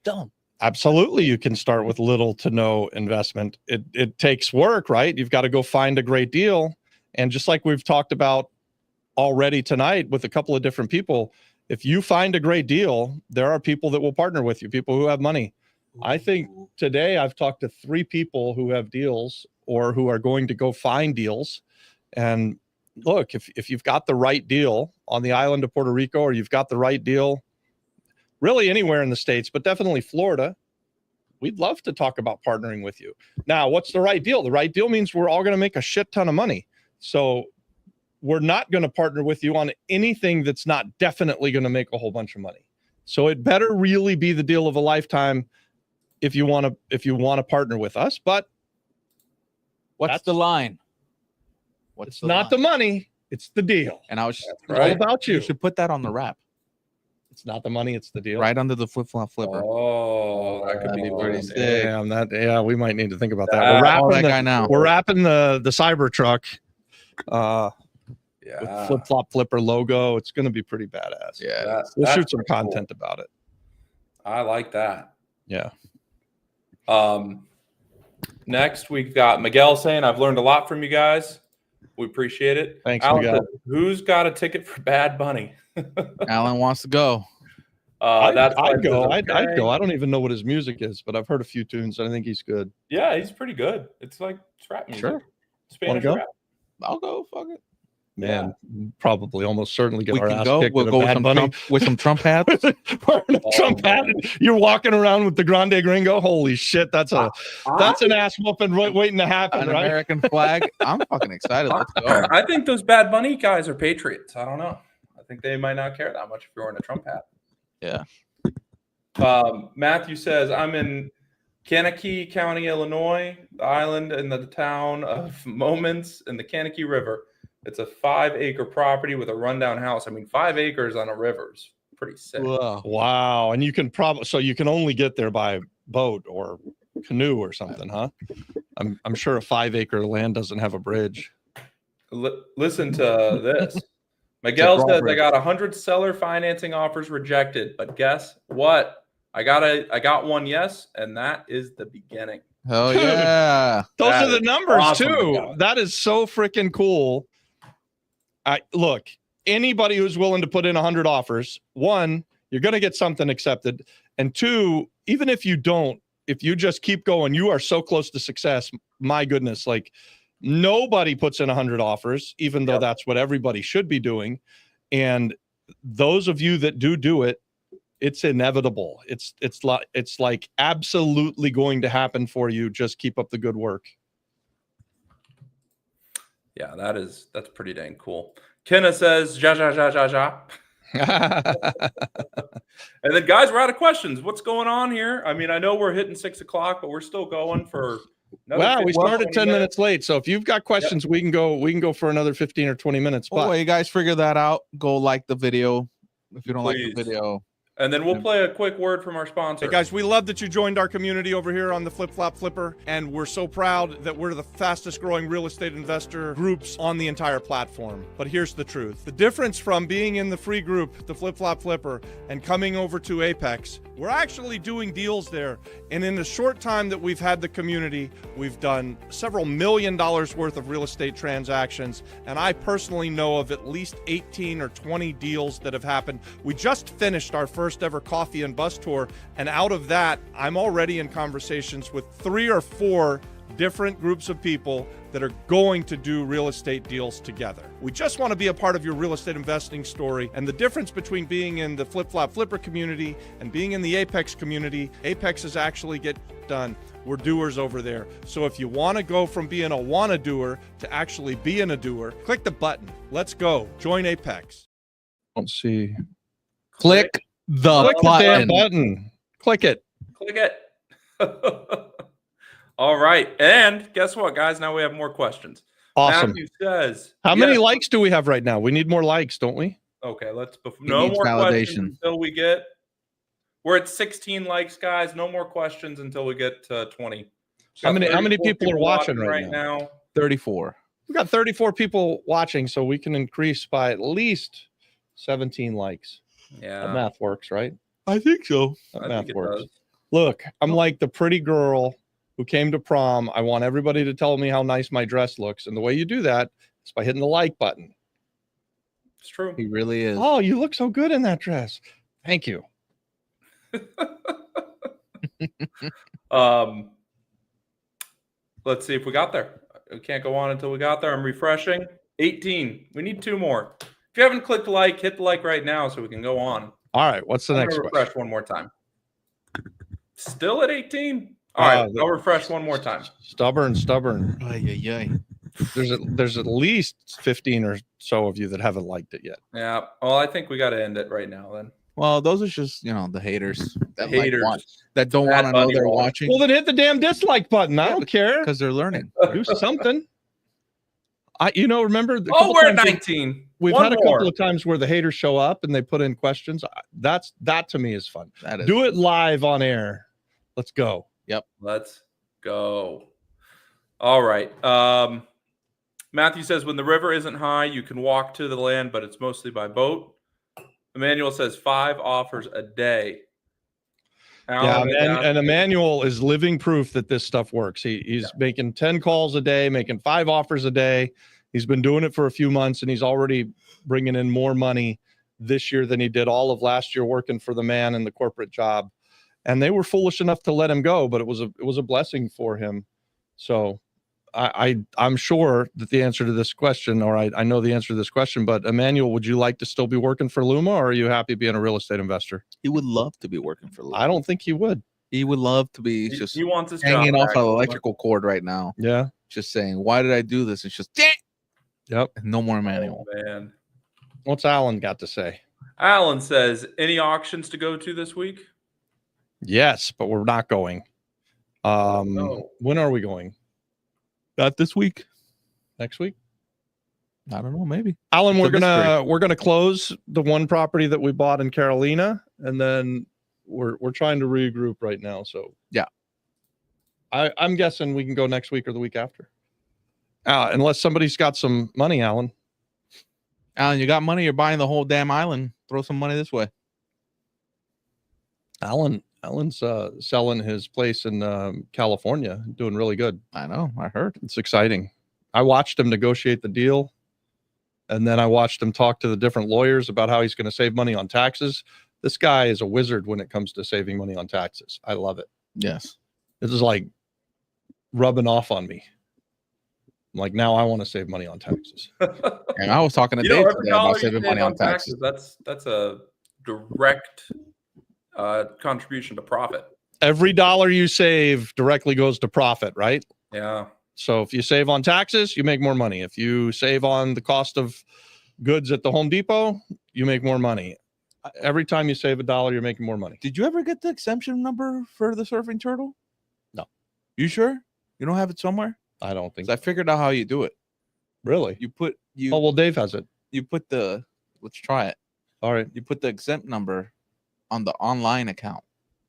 him. Absolutely, you can start with little to no investment. It takes work, right? You've got to go find a great deal. And just like we've talked about already tonight with a couple of different people, if you find a great deal, there are people that will partner with you, people who have money. I think today I've talked to 3 people who have deals or who are going to go find deals. And look, if you've got the right deal on the island of Puerto Rico, or you've got the right deal really anywhere in the States, but definitely Florida, we'd love to talk about partnering with you. Now, what's the right deal? The right deal means we're all going to make a shit ton of money. So we're not going to partner with you on anything that's not definitely going to make a whole bunch of money. So it better really be the deal of a lifetime if you want to partner with us. But What's the line? It's not the money, it's the deal. And I was It's all about you. You should put that on the wrap. It's not the money, it's the deal. Right under the flip-flop flipper. Oh, that could That'd be be pretty cool. sick. Damn, we might need to think about that. That- Call that guy now. We're wrapping the Cybertruck with Yeah. flip-flop flipper logo. It's going to be pretty badass. Yeah. We'll That's shoot some pretty cool. content about it. I like that. Yeah. Next, we've got Miguel saying, I've learned a lot from you guys. We appreciate it. Thanks, Alan Miguel. says, who's got a ticket for Bad Bunny? Alan wants to go. I'd That's go. okay. I'd go. I don't even know what his music is, but I've heard a few tunes. And I think he's good. Yeah, he's pretty good. It's like rap music. Sure. Spanish go? rap. I'll go. Fuck it. Man, probably almost certainly get We our can ass go. kicked We'll at a go with Bad some, Bunny. Trump hats. Wearing a Trump hat. You're walking around with the Grande Gringo. Holy shit, that's an ass whooping waiting to happen, An right? American flag. I'm fucking excited. Let's go. I think those Bad Bunny guys are patriots. I don't know. I think they might not care that much if you're wearing a Trump hat. Yeah. Matthew says, I'm in Kankakee County, Illinois, the island in the town of Moments in the Kankakee River. It's a 5-acre property with a rundown house. I mean, 5 acres on a river is pretty sick. Whoa. Wow. And you can so you can only get there by boat or canoe or something, huh? I'm sure a 5-acre land doesn't have a bridge. Listen to this. Miguel says I drawbridge. got 100 seller financing offers rejected, but guess what? I got one yes, and that is the beginning. Hell Dude. yeah. Those That are the is numbers awesome, too. Miguel. That is so freaking cool. Look, anybody who's willing to put in 100 offers, one, you're going to get something accepted. And two, even if you don't, if you just keep going, you are so close to success. My goodness, like nobody puts in 100 offers, even though that's what everybody should be doing. And those of you that do it, it's inevitable. It's like absolutely going to happen for you. Just keep up the good work. Yeah, that's pretty dang cool. Kenna says, ja, ja, ja, ja, ja. And then, guys, we're out of questions. What's going on here? I mean, I know we're hitting 6 o'clock, but we're still going for another. Wow, we 15, started 20 10 minutes late. So if you've got questions, we can go for another 15 or 20 minutes. Oh, well, you guys figure that out. Go like the video. If you don't like the Please. video, And then we'll play a quick word from our sponsor. Hey guys, we love that you joined our community over here on the Flip Flop Flipper, and we're so proud that we're the fastest growing real estate investor groups on the entire platform. But here's the truth. The difference from being in the free group, the Flip Flop Flipper, and coming over to Apex, we're actually doing deals there. And in the short time that we've had the community, we've done several $1 million worth of real estate transactions. And I personally know of at least 18 or 20 deals that have happened. We just finished our first ever coffee and bus tour. And out of that, I'm already in conversations with 3 or 4 different groups of people that are going to do real estate deals together. We just want to be a part of your real estate investing story. And the difference between being in the Flip Flop Flipper community and being in the Apex community, Apex is actually get done. We're doers over there. So if you want to go from being a wanna doer to actually being a doer, click the button. Let's go. Join Apex. Let's see. click the Click the damn button. button. Click it. Click it. All right. And guess what, guys? Now we have more questions. Awesome. Matthew says, How many yes. likes do we have right now? We need more likes, don't we? Okay, no needs more questions validation. until we get. We're at 16 likes, guys. No more questions until we get to 20. How many 34 people are watching right now? 34. We got 34 people watching, so we can increase by at least 17 likes. Yeah, That math works, right? I think so. That I math think it works. does. Look, I'm like the pretty girl who came to prom. I want everybody to tell me how nice my dress looks. And the way you do that is by hitting the like button. It's true. He really is. Oh, you look so good in that dress. Thank you. Let's see if we got there. We can't go on until we got there. I'm refreshing. 18. We need 2 more. If you haven't clicked like, hit the like right now so we can go on. All right. What's the I'm next gonna question? refresh one more time. Still at 18? All right, I'll refresh one more time. Stubborn. Ay, ay, ay. There's at least 15 or so of you that haven't liked it yet. Yeah. Well, I think we got to end it right now then. Well, those are just, the haters. That like Haters. that don't Bad want to know buddy they're roll. watching Well, then hit the damn dislike button. I don't care. because they're learning. Do something. Remember? Oh, we're at 19. We've One had a more. couple of times where the haters show up and they put in questions. That to me is fun. That is Do it live on air. Let's go. Let's go. All right. Matthew says, when the river isn't high, you can walk to the land, but it's mostly by boat. Emmanuel says 5 offers a day. Alan, And Emmanuel is living proof that this stuff works. He's making 10 calls a day, making 5 offers a day. He's been doing it for a few months, and he's already bringing in more money this year than he did all of last year working for the man in the corporate job. And they were foolish enough to let him go, but it was a blessing for him. So I'm sure that the answer to this question, or I know the answer to this question, but Emmanuel, would you like to still be working for Luma, or are you happy being a real estate investor? He would love to be working for Luma. I don't think he would. He would love to be just he wants his hanging job off back. an electrical cord right now. Yeah. Just saying, why did I do this? It's just Yep. no more Oh, manual. man. What's Alan got to say? Alan says, any auctions to go to this week? Yes, but we're not going. No. When are we going? Not this week. Next week? I don't know. Maybe. Alan, It's a we're gonna close the one property that we bought in Carolina, and then we're trying to regroup right now. So yeah, I'm guessing we can go next week or the week after, unless somebody's got some money, Alan. Alan, you got money? You're buying the whole damn island. Throw some money this way. Alan's selling his place in California, doing really good. I know. I heard. It's exciting. I watched him negotiate the deal, and then I watched him talk to the different lawyers about how he's going to save money on taxes. This guy is a wizard when it comes to saving money on taxes. I love it. Yes. This is like rubbing off on me. I'm like, now I want to save money on taxes. And I was talking to You know, Dave every today dollar about you saving save money on taxes. that's a direct contribution to profit. Every dollar you save directly goes to profit, right? Yeah. So if you save on taxes, you make more money. If you save on the cost of goods at the Home Depot, you make more money. Every time you save a dollar, you're making more money. Did you ever get the exemption number for the surfing turtle? No. You sure? You don't have it somewhere? I don't think 'Cause I figured out how you do it. really. Oh, well, Dave has it. You put the let's try it. All right. You put the exempt number on the online account,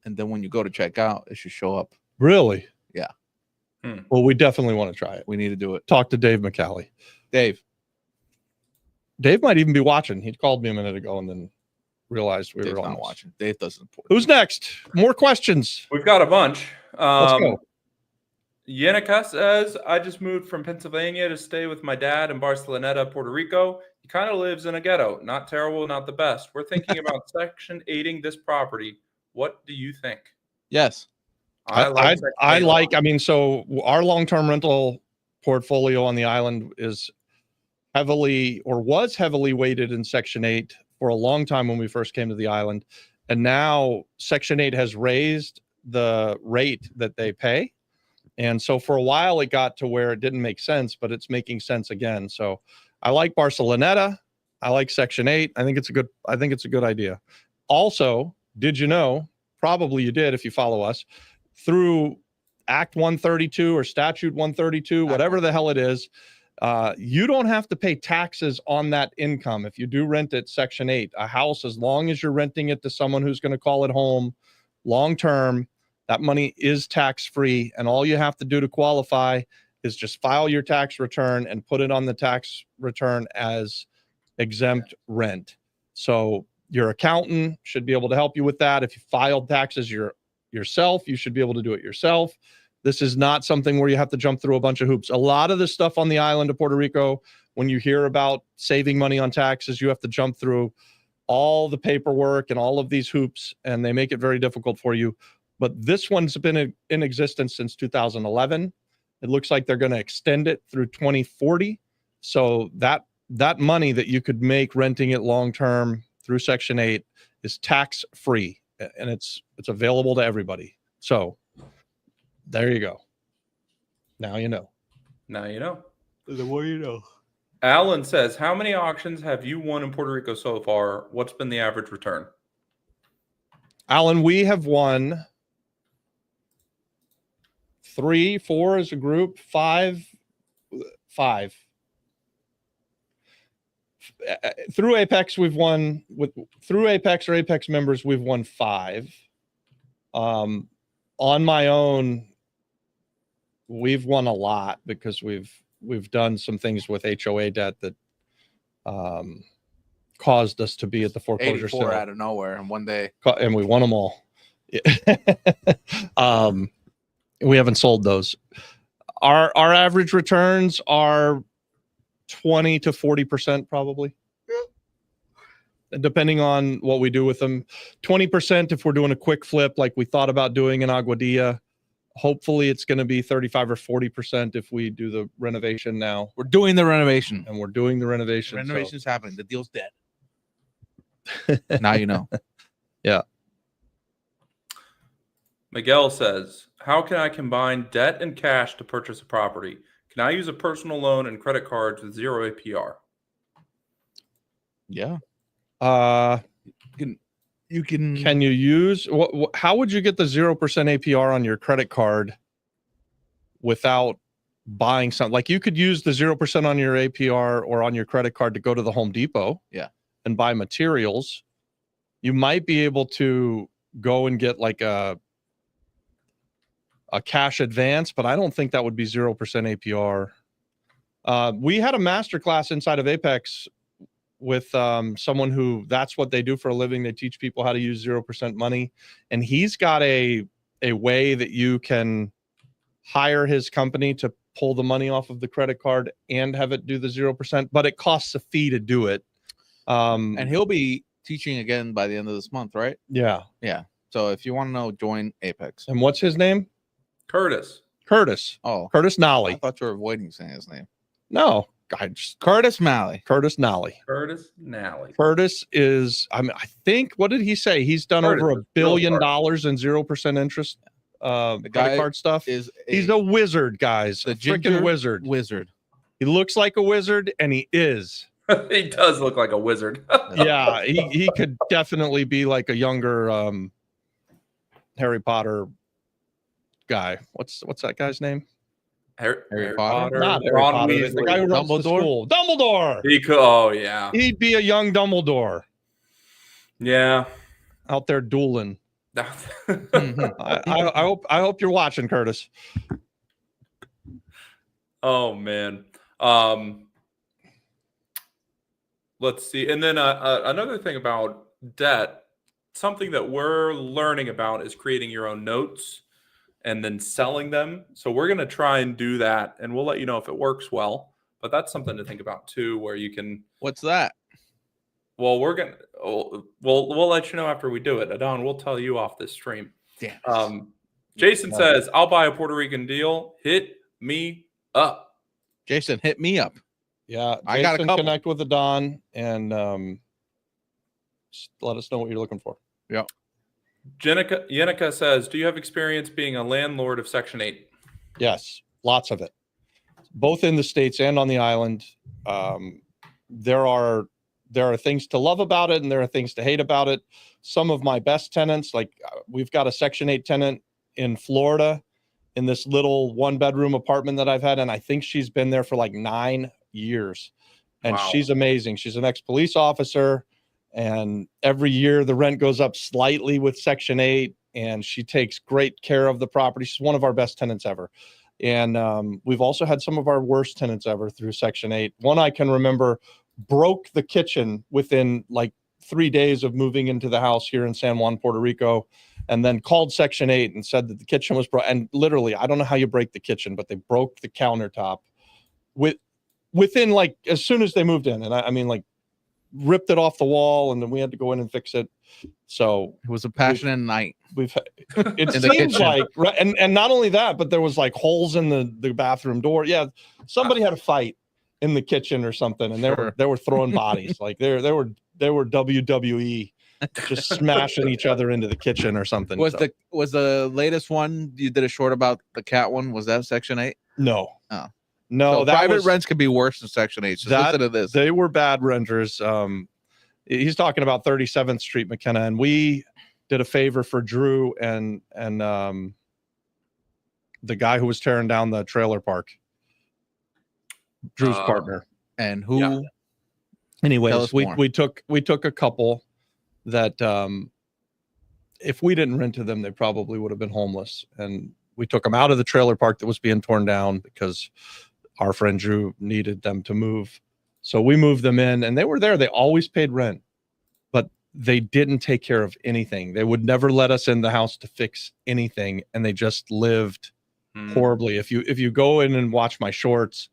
and then when you go to check out, it should show up. Really? Yeah. Well, we definitely want to try it. We need to do it. Talk to Dave McCallie. Dave. Dave might even be watching. He called me a minute ago and then realized we Dave's were on not this. watching. Dave doesn't support. Who's next? More questions. We've got a bunch. Let's go. Yenica says, I just moved from Pennsylvania to stay with my dad in Barceloneta, Puerto Rico. He kind of lives in a ghetto. Not terrible, not the best. We're thinking about Section 8ing this property. What do you think? Yes. So our long-term rental portfolio on the island is was heavily weighted in Section 8 for a long time when we first came to the island. And now Section 8 has raised the rate that they pay. And so for a while it got to where it didn't make sense, but it's making sense again. So I like Barceloneta. I like Section 8. I think it's a good idea. Also, did you know, probably you did if you follow us, through Act 132 or Statute 132, whatever the hell it is, you don't have to pay taxes on that income if you do rent it Section 8. A house, as long as you're renting it to someone who's going to call it home long term, that money is tax-free, and all you have to do to qualify is just file your tax return and put it on the tax return as exempt rent. So your accountant should be able to help you with that. If you filed taxes yourself, you should be able to do it yourself. This is not something where you have to jump through a bunch of hoops. A lot of the stuff on the island of Puerto Rico, when you hear about saving money on taxes, you have to jump through all the paperwork and all of these hoops, and they make it very difficult for you. But this one's been in existence since 2011. It looks like they're going to extend it through 2040. So that money that you could make renting it long-term through Section 8 is tax-free, and it's available to everybody. So there you go. Now you know. Now you know. The more you know. Alan says, how many auctions have you won in Puerto Rico so far? What's been the average return? Alan, we have won 3, 4 as a group, 5. Through Apex, we've won through Apex or Apex members, we've won 5. On my own, we've won a lot because we've done some things with HOA debt that caused us to be at the foreclosure sale out of nowhere in one day, and we won them all. We haven't sold those. Our average returns are 20 to 40% probably. Yeah. Depending on what we do with them. 20% if we're doing a quick flip like we thought about doing in Aguadilla. Hopefully it's going to be 35 or 40% if we do the renovation now. We're doing the renovation. And we're doing the renovation. Renovation's happening. The deal's dead. Now you know. Yeah. Miguel says, how can I combine debt and cash to purchase a property? Can I use a personal loan and credit cards with 0 APR? Yeah. You can. Can you use how would you get the 0% APR on your credit card without buying something? Like you could use the 0% on your APR or on your credit card to go to the Home Depot, and buy materials. You might be able to go and get like a cash advance, but I don't think that would be 0% APR. We had a master class inside of Apex with someone who that's what they do for a living. They teach people how to use 0% money, and he's got a way that you can hire his company to pull the money off of the credit card and have it do the 0%, but it costs a fee to do it. And he'll be teaching again by the end of this month, right? Yeah. So if you want to know, join Apex. And what's his name? Curtis. Oh, Curtis I Nolly. thought you were avoiding saying his name. No, Curtis Malley. Curtis Nolly. Curtis Nally. Curtis is, I think, what did he say? He's done Curtis over is $1 billion in real 0% interest guy credit card stuff. He's a wizard, guys. the A freaking ginger wizard. He looks like a wizard, and he is. He does look like a wizard. Yeah, he could definitely be like a younger Harry Potter guy. What's that guy's name? Harry Potter? Not Harry Ron Potter. Weasley. The guy who runs the Dumbledore? school. Dumbledore. He could. Oh yeah. He'd be a young Dumbledore Yeah. out there dueling. Mhm. I hope you're watching, Curtis. Oh man. Let's see. And then another thing about debt, something that we're learning about is creating your own notes and then selling them. So we're going to try and do that, and we'll let you know if it works well. But that's something to think about too, where you can. What's that? Well, we'll let you know after we do it. Adon, we'll tell you off this stream. Damn. Jason says, "I'll buy a Puerto Rican deal. Hit me up." Jason, hit me up. Yeah, I got a Jason, couple. connect with the Don and just let us know what you're looking for. Yenica says, "Do you have experience being a landlord of Section 8?" Yes, lots of it, both in the States and on the island. There are things to love about it, and there are things to hate about it. Some of my best tenants, like we've got a Section 8 tenant in Florida in this little 1-bedroom apartment that I've had, and I think she's been there for like 9 years, and Wow. she's amazing. She's an ex-police officer, and every year the rent goes up slightly with Section 8, and she takes great care of the property. She's one of our best tenants ever. And we've also had some of our worst tenants ever through Section 8. One I can remember broke the kitchen within like 3 days of moving into the house here in San Juan, Puerto Rico, and then called Section 8 and said that the kitchen was broke. And literally, I don't know how you break the kitchen, but they broke the countertop within like as soon as they moved in. And I mean, like, ripped it off the wall, and then we had to go in and fix it. So It was a passionate night. it In the seems kitchen. like, right, and not only that, but there was like holes in the bathroom door. Yeah, somebody had a fight in the kitchen or something, and they were throwing bodies. Like they were WWE just smashing each other into the kitchen or something. Was So, the latest one you did a short about the cat one? Was that Section 8? no. Oh. No, So that private was, rents could be worse than Section 8. So that- listen to this. they were bad renters. He's talking about 37th Street, McKenna, and we did a favor for Drew and the guy who was tearing down the trailer park. Drew's partner. And who? Yeah. Tell Anyways, us more. we took a couple that if we didn't rent to them, they probably would have been homeless, and we took them out of the trailer park that was being torn down because our friend Drew needed them to move. So we moved them in, and they were there. They always paid rent, but they didn't take care of anything. They would never let us in the house to fix anything, and they just lived horribly. If you go in and watch my shorts,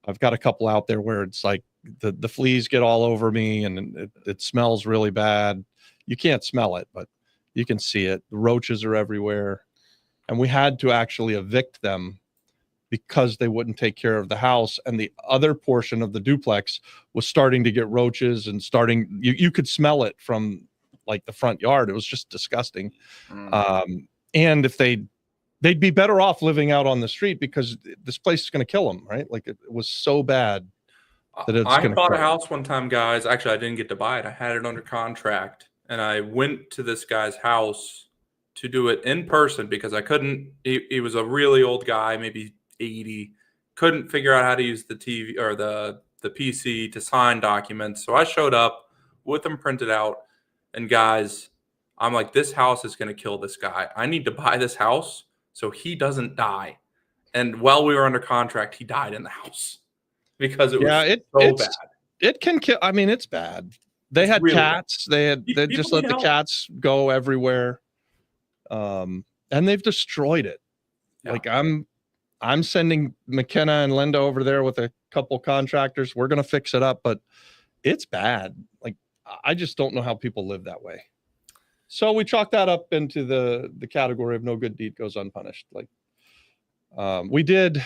I've got a couple out there where it's like the fleas get all over me, and it smells really bad. You can't smell it, but you can see it. The roaches are everywhere, and we had to actually evict them because they wouldn't take care of the house. And the other portion of the duplex was starting to get roaches and you could smell it from like the front yard. It was just disgusting. And if they'd be better off living out on the street because this place is going to kill them, right? Like it was so bad that it's I going to bought a house one time, guys. Actually, I didn't get to buy it. I had it under contract, and I went to this guy's house to do it in person because I couldn't. He was a really old guy, maybe 80, couldn't figure out how to use the TV or the PC to sign documents. So I showed up with them printed out, and guys, I'm like, this house is going to kill this guy. I need to buy this house so he doesn't die. And while we were under contract, he died in the house because it was so bad. it can kill. I mean, it's bad. They It's had really cats. They People just let need the help. cats go everywhere. And they've destroyed it. Yeah. Like I'm sending McKenna and Linda over there with a couple contractors. We're gonna fix it up, but it's bad. Like I just don't know how people live that way. So we chalk that up into the category of no good deed goes unpunished. Like we did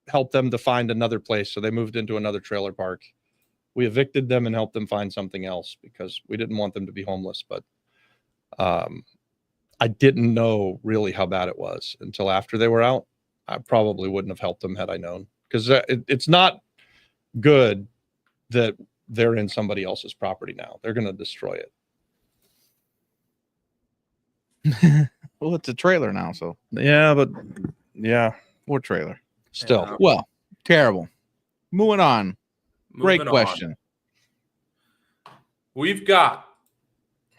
help them to find another place, so they moved into another trailer park. We evicted them and helped them find something else because we didn't want them to be homeless. But I didn't know really how bad it was until after they were out. I probably wouldn't have helped them had I known, because it's not good that they're in somebody else's property now. They're going to destroy it. Well, it's a trailer now, so Yeah, but yeah, or trailer. still. Yeah. Well, terrible. Moving on. Great Moving on. question. We've got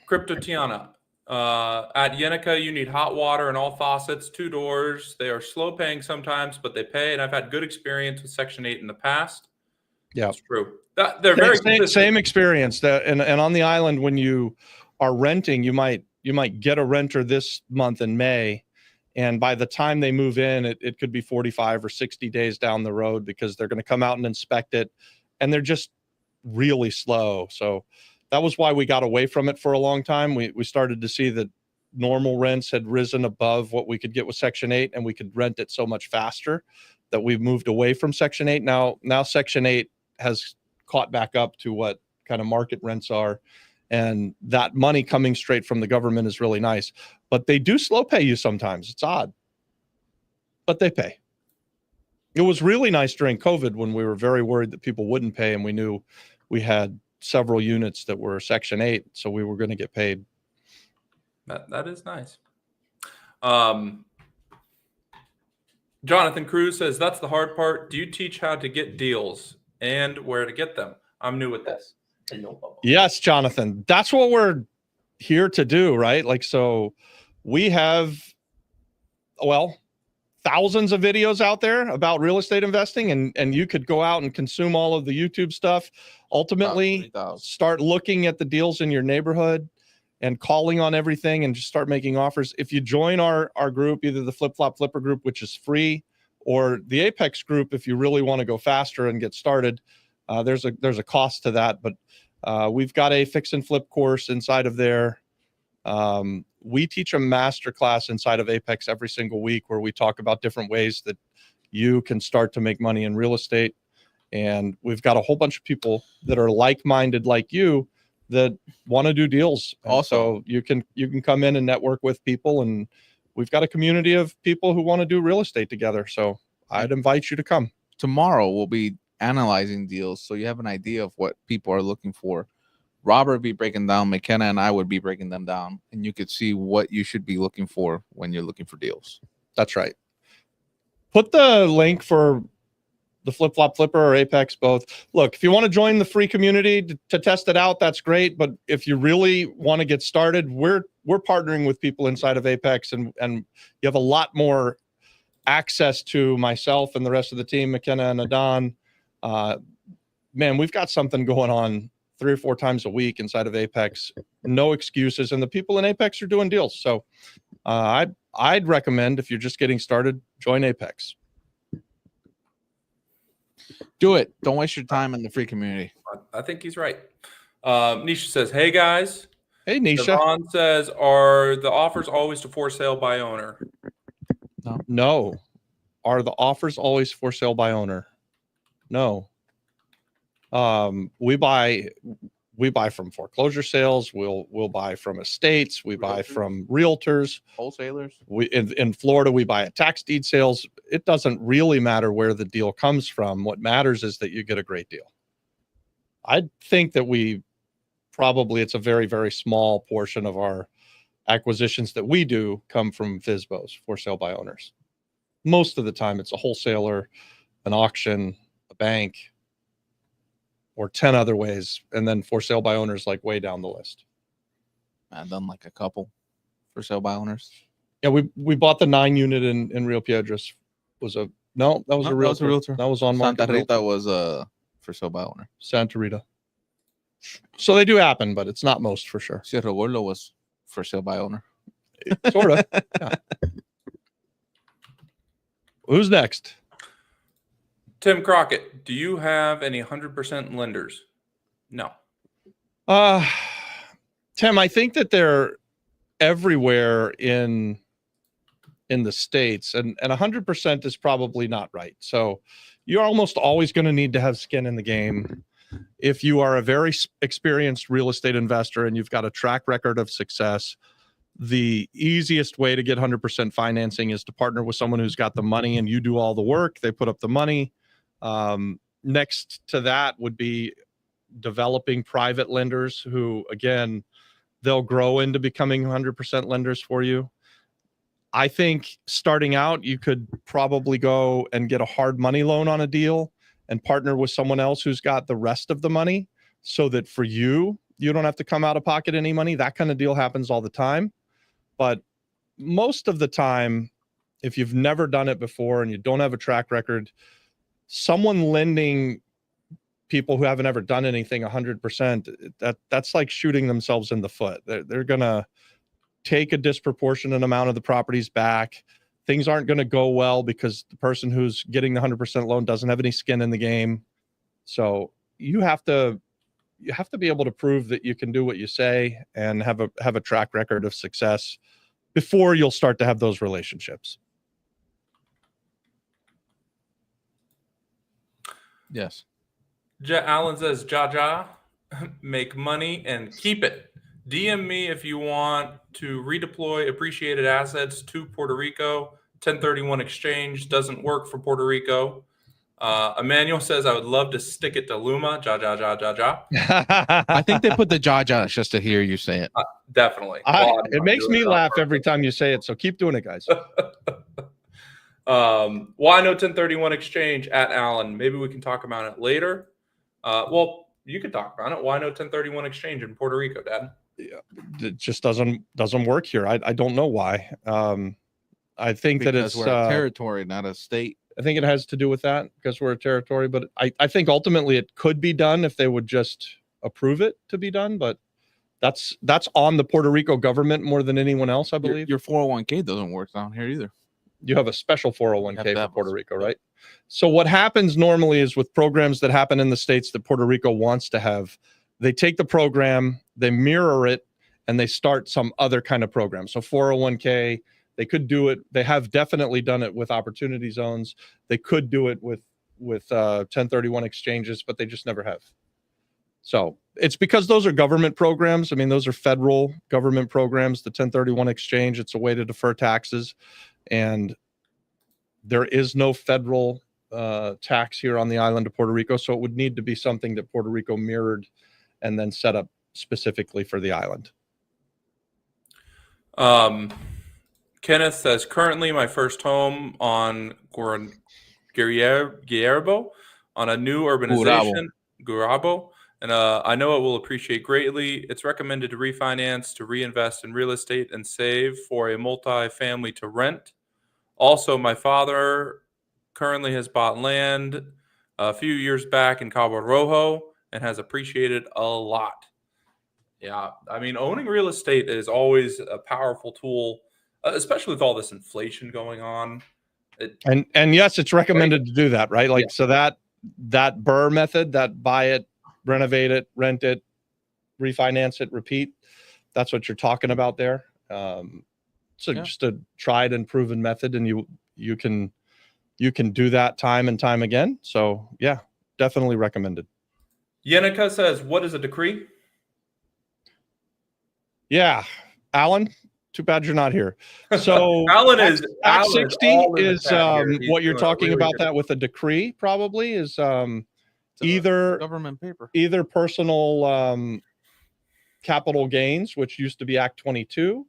Crypto Tiana. At Yenica, you need hot water and all faucets, 2 doors. They are slow paying sometimes, but they pay. And I've had good experience with Section 8 in the past. Yeah, It's true. They're very same experience. And on the island, when you are renting, you might get a renter this month in May, and by the time they move in, it could be 45 or 60 days down the road, because they're going to come out and inspect it, and they're just really slow. So that was why we got away from it for a long time. We started to see that normal rents had risen above what we could get with Section 8, and we could rent it so much faster that we moved away from Section 8. Now Section 8 has caught back up to what kind of market rents are. And that money coming straight from the government is really nice. But they do slow pay you sometimes. It's odd, but they pay. It was really nice during COVID when we were very worried that people wouldn't pay, and we knew we had several units that were Section 8, so we were going to get paid. That is nice. Jonathan Cruz says, that's the hard part. Do you teach how to get deals and where to get them? I'm new with this. Yes, Jonathan. That's what we're here to do, right? Like, so we have, thousands of videos out there about real estate investing, and you could go out and consume all of the YouTube stuff. Ultimately, start looking at the deals in your neighborhood and calling on everything and just start making offers. If you join our group, either the Flip Flop Flipper group, which is free, or the Apex group, if you really want to go faster and get started, there's a cost to that. But we've got a fix and flip course inside of there. We teach a master class inside of Apex every single week where we talk about different ways that you can start to make money in real estate. And we've got a whole bunch of people that are like-minded like you that want to do deals. Also, you can come in and network with people, and we've got a community of people who want to do real estate together. So I'd invite you to come. Tomorrow we'll be analyzing deals, so you have an idea of what people are looking for. Robert would be breaking down, McKenna and I would be breaking them down, and you could see what you should be looking for when you're looking for deals. That's right. Put the link for the Flip Flop Flipper or Apex, both. Look, if you want to join the free community to test it out, that's great. But if you really want to get started, we're partnering with people inside of Apex, and you have a lot more access to myself and the rest of the team, McKenna and Adon. Man, we've got something going on 3 or 4 times a week inside of Apex. No excuses, and the people in Apex are doing deals. So I'd recommend, if you're just getting started, join Apex. Do it. Don't waste your time in the free community. I think he's right. Nisha says, hey, guys. Hey, Nisha. Devon says, are the offers always to for sale by owner? No. Are the offers always for sale by owner? No. We buy from foreclosure sales. We'll buy from estates. We buy from realtors, wholesalers. In Florida, we buy at tax deed sales. It doesn't really matter where the deal comes from. What matters is that you get a great deal. I think that it's a very, very small portion of our acquisitions that we do come from FSBOs, for sale by owners. Most of the time it's a wholesaler, an auction, a bank, or 10 other ways, and then for sale by owners like way down the list. I've done like a couple for sale by owners. Yeah, we bought the 9 unit in Rio Piedras. That was a realtor. That was on market. Santa Rita was a for sale by owner. Santa Rita. So they do happen, but it's not most for sure. Cerro Gordo was for sale by owner. Sort of. Yeah. Who's next? Tim Crockett, do you have any 100% lenders? No. Tim, I think that they're everywhere in the States, and 100% is probably not right. So you're almost always going to need to have skin in the game. If you are a very experienced real estate investor and you've got a track record of success, the easiest way to get 100% financing is to partner with someone who's got the money and you do all the work. They put up the money. Next to that would be developing private lenders who, again, they'll grow into becoming 100% lenders for you. I think starting out, you could probably go and get a hard money loan on a deal and partner with someone else who's got the rest of the money, so that for you don't have to come out of pocket any money. That kind of deal happens all the time. But most of the time, if you've never done it before and you don't have a track record, someone lending people who haven't ever done anything 100%, that's like shooting themselves in the foot. They're going to take a disproportionate amount of the properties back. Things aren't going to go well because the person who's getting the 100% loan doesn't have any skin in the game. So you have to be able to prove that you can do what you say and have a track record of success before you'll start to have those relationships. Yes. Alan says, make money and keep it. DM me if you want to redeploy appreciated assets to Puerto Rico. 1031 exchange doesn't work for Puerto Rico. Emmanuel says, I would love to stick it to Luma. I think they put the jaw just to hear you say it. Definitely. It makes me laugh every time you say it, so keep doing it, guys. Why no 1031 exchange at Allen? Maybe we can talk about it later. Well, you could talk about it. Why no 1031 exchange in Puerto Rico, Dad? Yeah, it just doesn't work here. I don't know why. I think Because that it's we're a territory, not a state. I think it has to do with that, because we're a territory. But I think ultimately it could be done if they would just approve it to be done. But that's on the Puerto Rico government more than anyone else, I believe. Your 401k doesn't work down here either. You have a special 401k for Puerto Rico, right? So what happens normally is with programs that happen in the States that Puerto Rico wants to have, they take the program, they mirror it, and they start some other kind of program. So 401k, they could do it. They have definitely done it with opportunity zones. They could do it with 1031 exchanges, but they just never have. So it's because those are government programs. I mean, those are federal government programs. The 1031 exchange, it's a way to defer taxes. And there is no federal tax here on the island of Puerto Rico. So it would need to be something that Puerto Rico mirrored and then set up specifically for the island. Kenneth says, currently my first home on Guerrero on a new urbanization, Gurabo. And I know it will appreciate greatly. It's recommended to refinance, to reinvest in real estate, and save for a multi-family to rent. Also, my father currently has bought land a few years back in Cabo Rojo and has appreciated a lot. Yeah, I mean, owning real estate is always a powerful tool, especially with all this inflation going on. And yes, it's recommended to do that, right? Like, yeah. So that BRRRR method, that buy it, renovate it, rent it, refinance it, repeat, that's what you're talking about there. Just a tried and proven method, and you can do that time and time again. So yeah, definitely recommended. Yenica says, what is a decree? Yeah, Alan, too bad you're not here. So Alan is Act 60 is what you're talking about. That with a decree probably is either government paper, either personal capital gains, which used to be Act 22,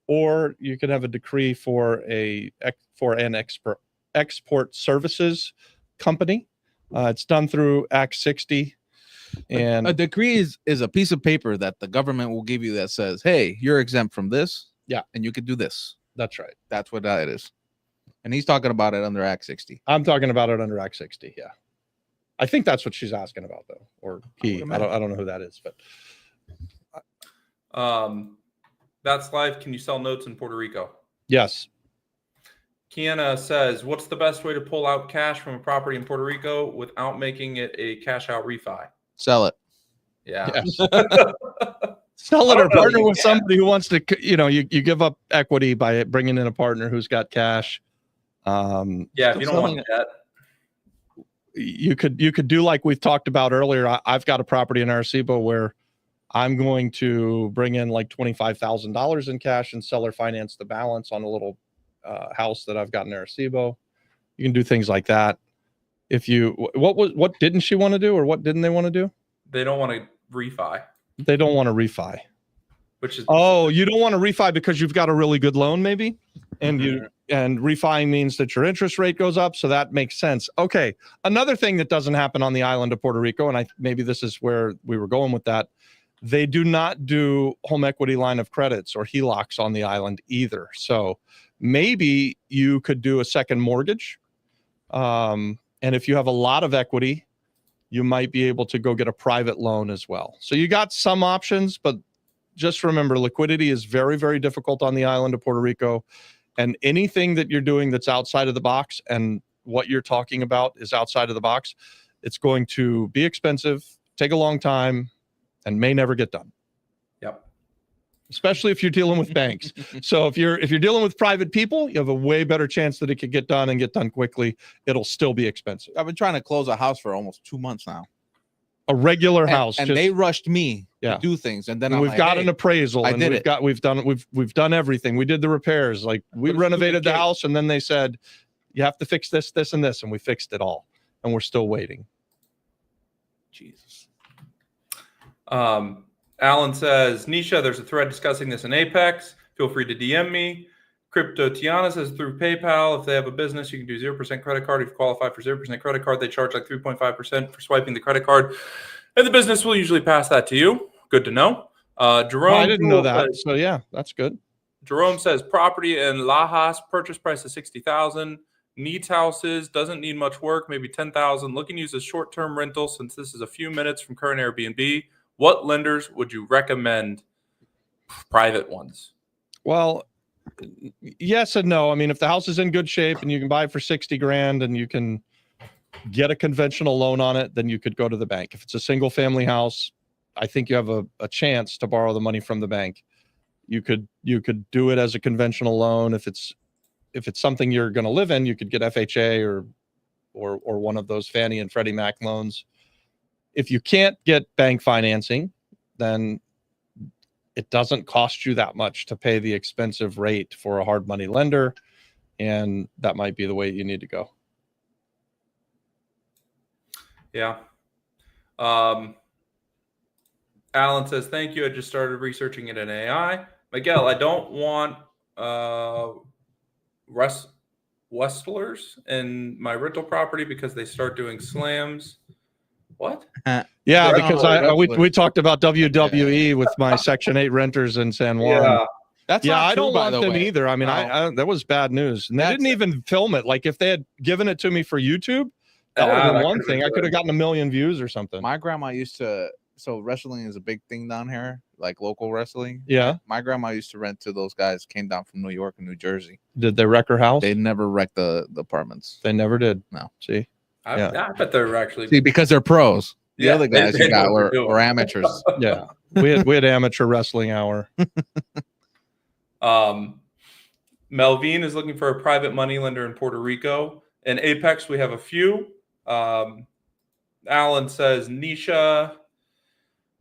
or you can have a decree for an export services company. It's done through Act 60. And a decree is a piece of paper that the government will give you that says, hey, you're exempt from this. Yeah. And you can do this. That's right. That's what that is. And he's talking about it under Act 60. I'm talking about it under Act 60. Yeah. I think that's what she's asking about, though, or he. would I don't know who that is, but That's life. Can you sell notes in Puerto Rico? yes. Kiana says, what's the best way to pull out cash from a property in Puerto Rico without making it a cash out refi? Sell it. Yeah. Yes. Sell it or partner with somebody who wants to, you give up equity by bringing in a partner who's got cash. Yeah, if you don't want debt. You could do like we've talked about earlier. I've got a property in Arecibo where I'm going to bring in like $25,000 in cash and seller finance the balance on a little house that I've got in Arecibo. You can do things like that. What didn't she want to do, or what didn't they want to do? They don't want to refi. They don't want to refi. Which is you don't want to refi because you've got a really good loan, maybe, and and refi means that your interest rate goes up, so that makes sense. Okay, another thing that doesn't happen on the island of Puerto Rico, and maybe this is where we were going with that. They do not do home equity line of credits or HELOCs on the island either. So maybe you could do a second mortgage. And if you have a lot of equity, you might be able to go get a private loan as well. So you got some options, but just remember, liquidity is very, very difficult on the island of Puerto Rico. And anything that you're doing that's outside of the box, and what you're talking about is outside of the box, it's going to be expensive, take a long time, and may never get done. Yep. Especially if you're dealing with banks. So if you're dealing with private people, you have a way better chance that it could get done and get done quickly. It'll still be expensive. I've been trying to close a house for almost 2 months now. A regular house, and they rushed me to do things, and then we've got an appraisal. I did it. We've done everything. We did the repairs. Like we renovated the house, and then they said you have to fix this, this, and this, and we fixed it all, and we're still waiting. Jesus. Alan says, Nisha, there's a thread discussing this in Apex. Feel free to DM me. Crypto Tiana says, through PayPal, if they have a business, you can do 0% credit card. If you qualify for 0% credit card, they charge like 3.5% for swiping the credit card. And the business will usually pass that to you. Good to know. Jerome, I didn't know that. So yeah, that's good. Jerome says, property in Lajas, purchase price of $60,000. Needs houses, doesn't need much work, maybe $10,000. Looking to use a short-term rental since this is a few minutes from current Airbnb. What lenders would you recommend? Private ones. Well, yes and no. I mean, if the house is in good shape and you can buy it for 60 grand and you can get a conventional loan on it, then you could go to the bank. If it's a single family house, I think you have a chance to borrow the money from the bank. You could do it as a conventional loan. If it's something you're going to live in, you could get FHA or one of those Fannie and Freddie Mac loans. If you can't get bank financing, then it doesn't cost you that much to pay the expensive rate for a hard money lender, and that might be the way you need to go. Yeah. Alan says, thank you. I just started researching it in AI. Miguel, I don't want wrestlers in my rental property because they start doing slams. What? Yeah, because we talked about WWE with my Section 8 renters in San Juan. Yeah. That's not I true, don't by want the them way. either. I mean, No. that was bad news. And they didn't even film it. Like if they had given it to me for YouTube, that would have been one thing. I could have gotten 1 million views or something. My grandma used to. So wrestling is a big thing down here, like local wrestling. Yeah. My grandma used to rent to those guys. Came down from New York and New Jersey. Did they wreck her house? They never wrecked the apartments. They never did. No. See? I bet they're actually. See, because they're pros. The other guys they you got know what they're were amateurs. Yeah. We had amateur wrestling hour. Melvin is looking for a private money lender in Puerto Rico. In Apex, we have a few. Alan says, Nisha,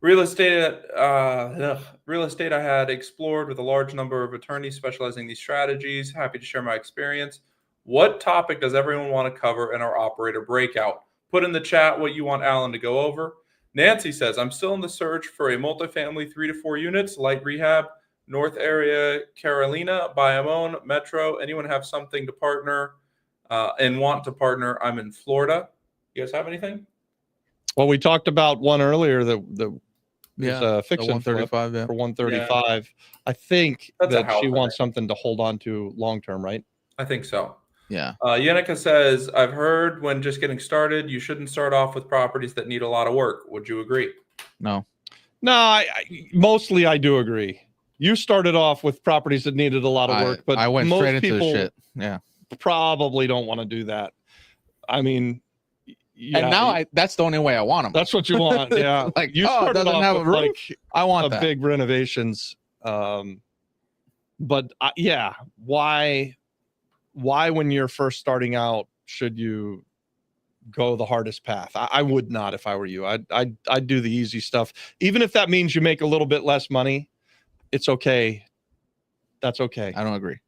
real estate I had explored with a large number of attorneys specializing in these strategies. Happy to share my experience. What topic does everyone want to cover in our operator breakout? Put in the chat what you want Alan to go over. Nancy says, I'm still in the search for a multifamily 3 to 4 units, light rehab, North area, Carolina, Bayamon, Metro. Anyone have something to partner and want to partner? I'm in Florida. You guys have anything? Well, we talked about one earlier that fix the and flip 135 for 135. Yeah. I think That's that she wants something to hold on to long term, right? I think so. Yeah. Yenica says, I've heard when just getting started, you shouldn't start off with properties that need a lot of work. Would you agree? No. No, mostly I do agree. You started off with properties that needed a lot of work, but I went most straight into the people shit. Yeah. probably don't want to do that. I mean, yeah, And now that's the only way I want them. that's what you want. Yeah, Like, you it started doesn't off have a with, roof. like I want a that. big renovations. But yeah, why when you're first starting out should you go the hardest path? I would not if I were you. I'd do the easy stuff, even if that means you make a little bit less money. It's okay. That's okay. I don't agree.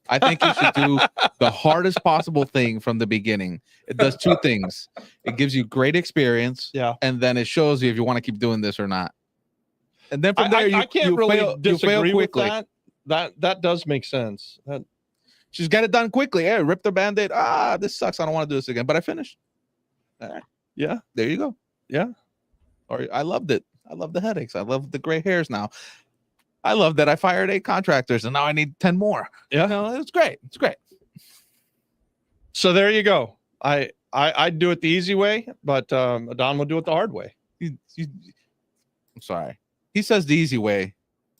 I think you should do the hardest possible thing from the beginning. It does two things. It gives you great experience. Yeah. And then it shows you if you want to keep doing this or not. And then from there, I can't really disagree with quickly. That does make sense. She's got it done quickly. Hey, rip the Band-Aid. This sucks. I don't want to do this again. But I finished. All right. Yeah. There you go. Yeah. Or I loved it. I love the headaches. I love the gray hairs now. I love that I fired 8 contractors and now I need 10 more. Yeah. It's great. It's great. So there you go. I'd do it the easy way, but Don would do it the hard way. I'm sorry. He says the easy way,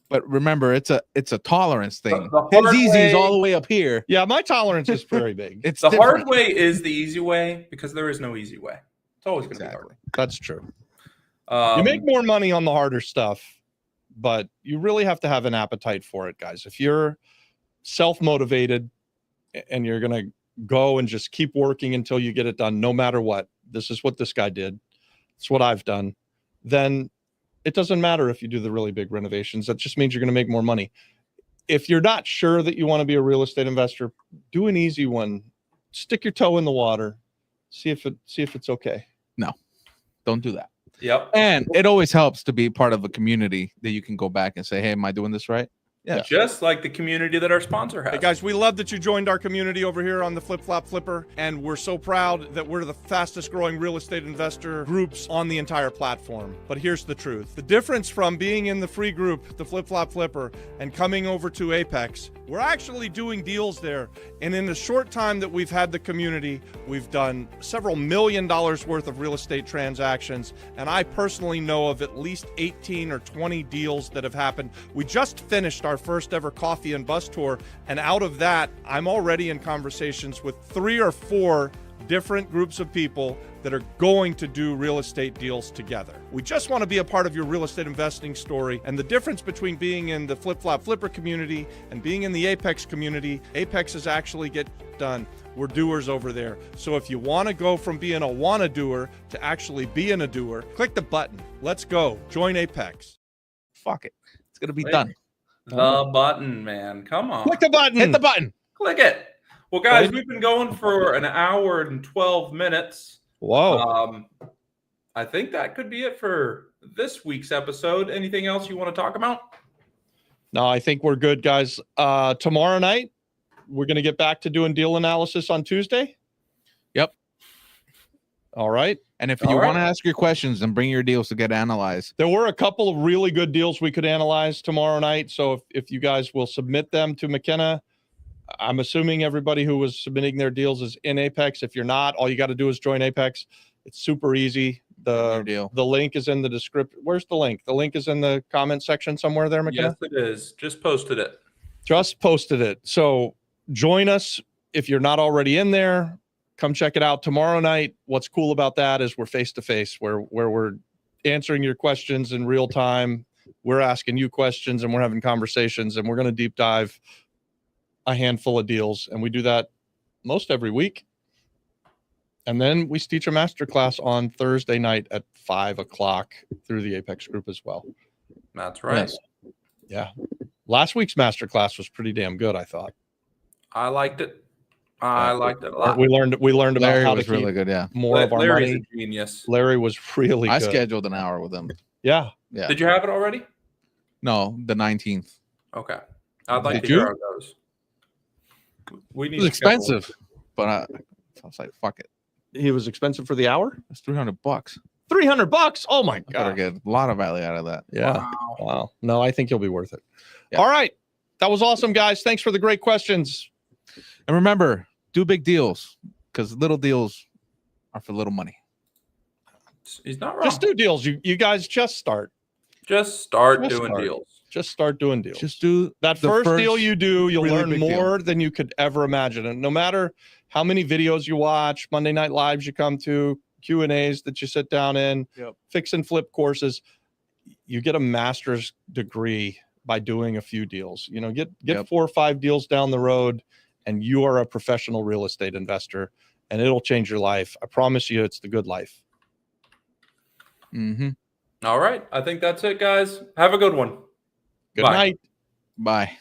but remember, it's a tolerance thing. The hard His easy way- is all the way up here. Yeah, my tolerance is very big. It's The different. hard way is the easy way because there is no easy way. It's always going to Exactly. That's true. be hard. You make more money on the harder stuff, but you really have to have an appetite for it, guys. If you're self-motivated and you're going to go and just keep working until you get it done, no matter what, this is what this guy did, it's what I've done, then it doesn't matter if you do the really big renovations. That just means you're going to make more money. If you're not sure that you want to be a real estate investor, do an easy one. Stick your toe in the water. See if it's okay. No, don't do that. Yep. And it always helps to be part of a community that you can go back and say, hey, am I doing this right? Yeah. Just like the community that our sponsor has. Hey guys, we love that you joined our community over here on the Flip Flop Flipper, and we're so proud that we're the fastest growing real estate investor groups on the entire platform. But here's the truth. The difference from being in the free group, the Flip Flop Flipper, and coming over to Apex, we're actually doing deals there. And in the short time that we've had the community, we've done several $1 million worth of real estate transactions. And I personally know of at least 18 or 20 deals that have happened. We just finished our first ever coffee and bus tour. And out of that, I'm already in conversations with 3 or 4 different groups of people that are going to do real estate deals together. We just want to be a part of your real estate investing story. And the difference between being in the Flip Flop Flipper community and being in the Apex community, Apex is actually get done. We're doers over there. So if you want to go from being a wanna doer to actually being a doer, click the button. Let's go. Join Apex. Fuck it. It's going to be done. The button, man. Come on. Click the button. Hit the button. Click it. Well, guys, we've been going for an hour and 12 minutes. Whoa. I think that could be it for this week's episode. Anything else you want to talk about? No, I think we're good, guys. Tomorrow night, we're going to get back to doing deal analysis on Tuesday. Yep. All right. And if you All right. want to ask your questions and bring your deals to get analyzed, There were a couple of really good deals we could analyze tomorrow night. So if you guys will submit them to McKenna, I'm assuming everybody who was submitting their deals is in Apex. If you're not, all you got to do is join Apex. It's super easy. your deal. The link is in the description. Where's the link? The link is in the comment section somewhere there, McKenna? Yes, it is. Just posted it. Just posted it. So join us if you're not already in there. Come check it out tomorrow night. What's cool about that is we're face to face, where we're answering your questions in real time. We're asking you questions and we're having conversations, and we're going to deep dive a handful of deals, and we do that most every week. And then we teach a masterclass on Thursday night at 5:00 through the Apex group as well. That's right. Yes. Yeah. Last week's masterclass was pretty damn good, I thought. I liked it. I liked it a lot. We learned about Larry how to was keep really good. Yeah. more of our Larry's money. a genius. Larry was really I good. scheduled an hour with him. Yeah. Yeah. Did you have it already? No, the 19th. Okay. I'd like Did to hear you? how it goes. We need It was to schedule- expensive, but I was like, fuck it. He was expensive for the hour. It's $300. $300. Oh my I better god. get a lot of value out of that. Yeah. Wow. Wow. No, I think you'll be worth it. Yeah. All right. That was awesome, guys. Thanks for the great questions. And remember, do big deals because little deals are for little money. He's not wrong. Just do deals. You guys just start. Just start Just doing start. deals. Just start doing deals. Just do that the first deal you do, you'll really learn big deal. more than you could ever imagine. And no matter how many videos you watch, Monday Night Lives you come to, Q&As that you sit down in, fix and flip courses, you get a master's degree by doing a few deals. You know, get 4 or 5 deals down the road, and you are a professional real estate investor, and it'll change your life. I promise you, it's the good life. Mm-hmm. All right. I think that's it, guys. Have a good one. Good Bye. night. Bye.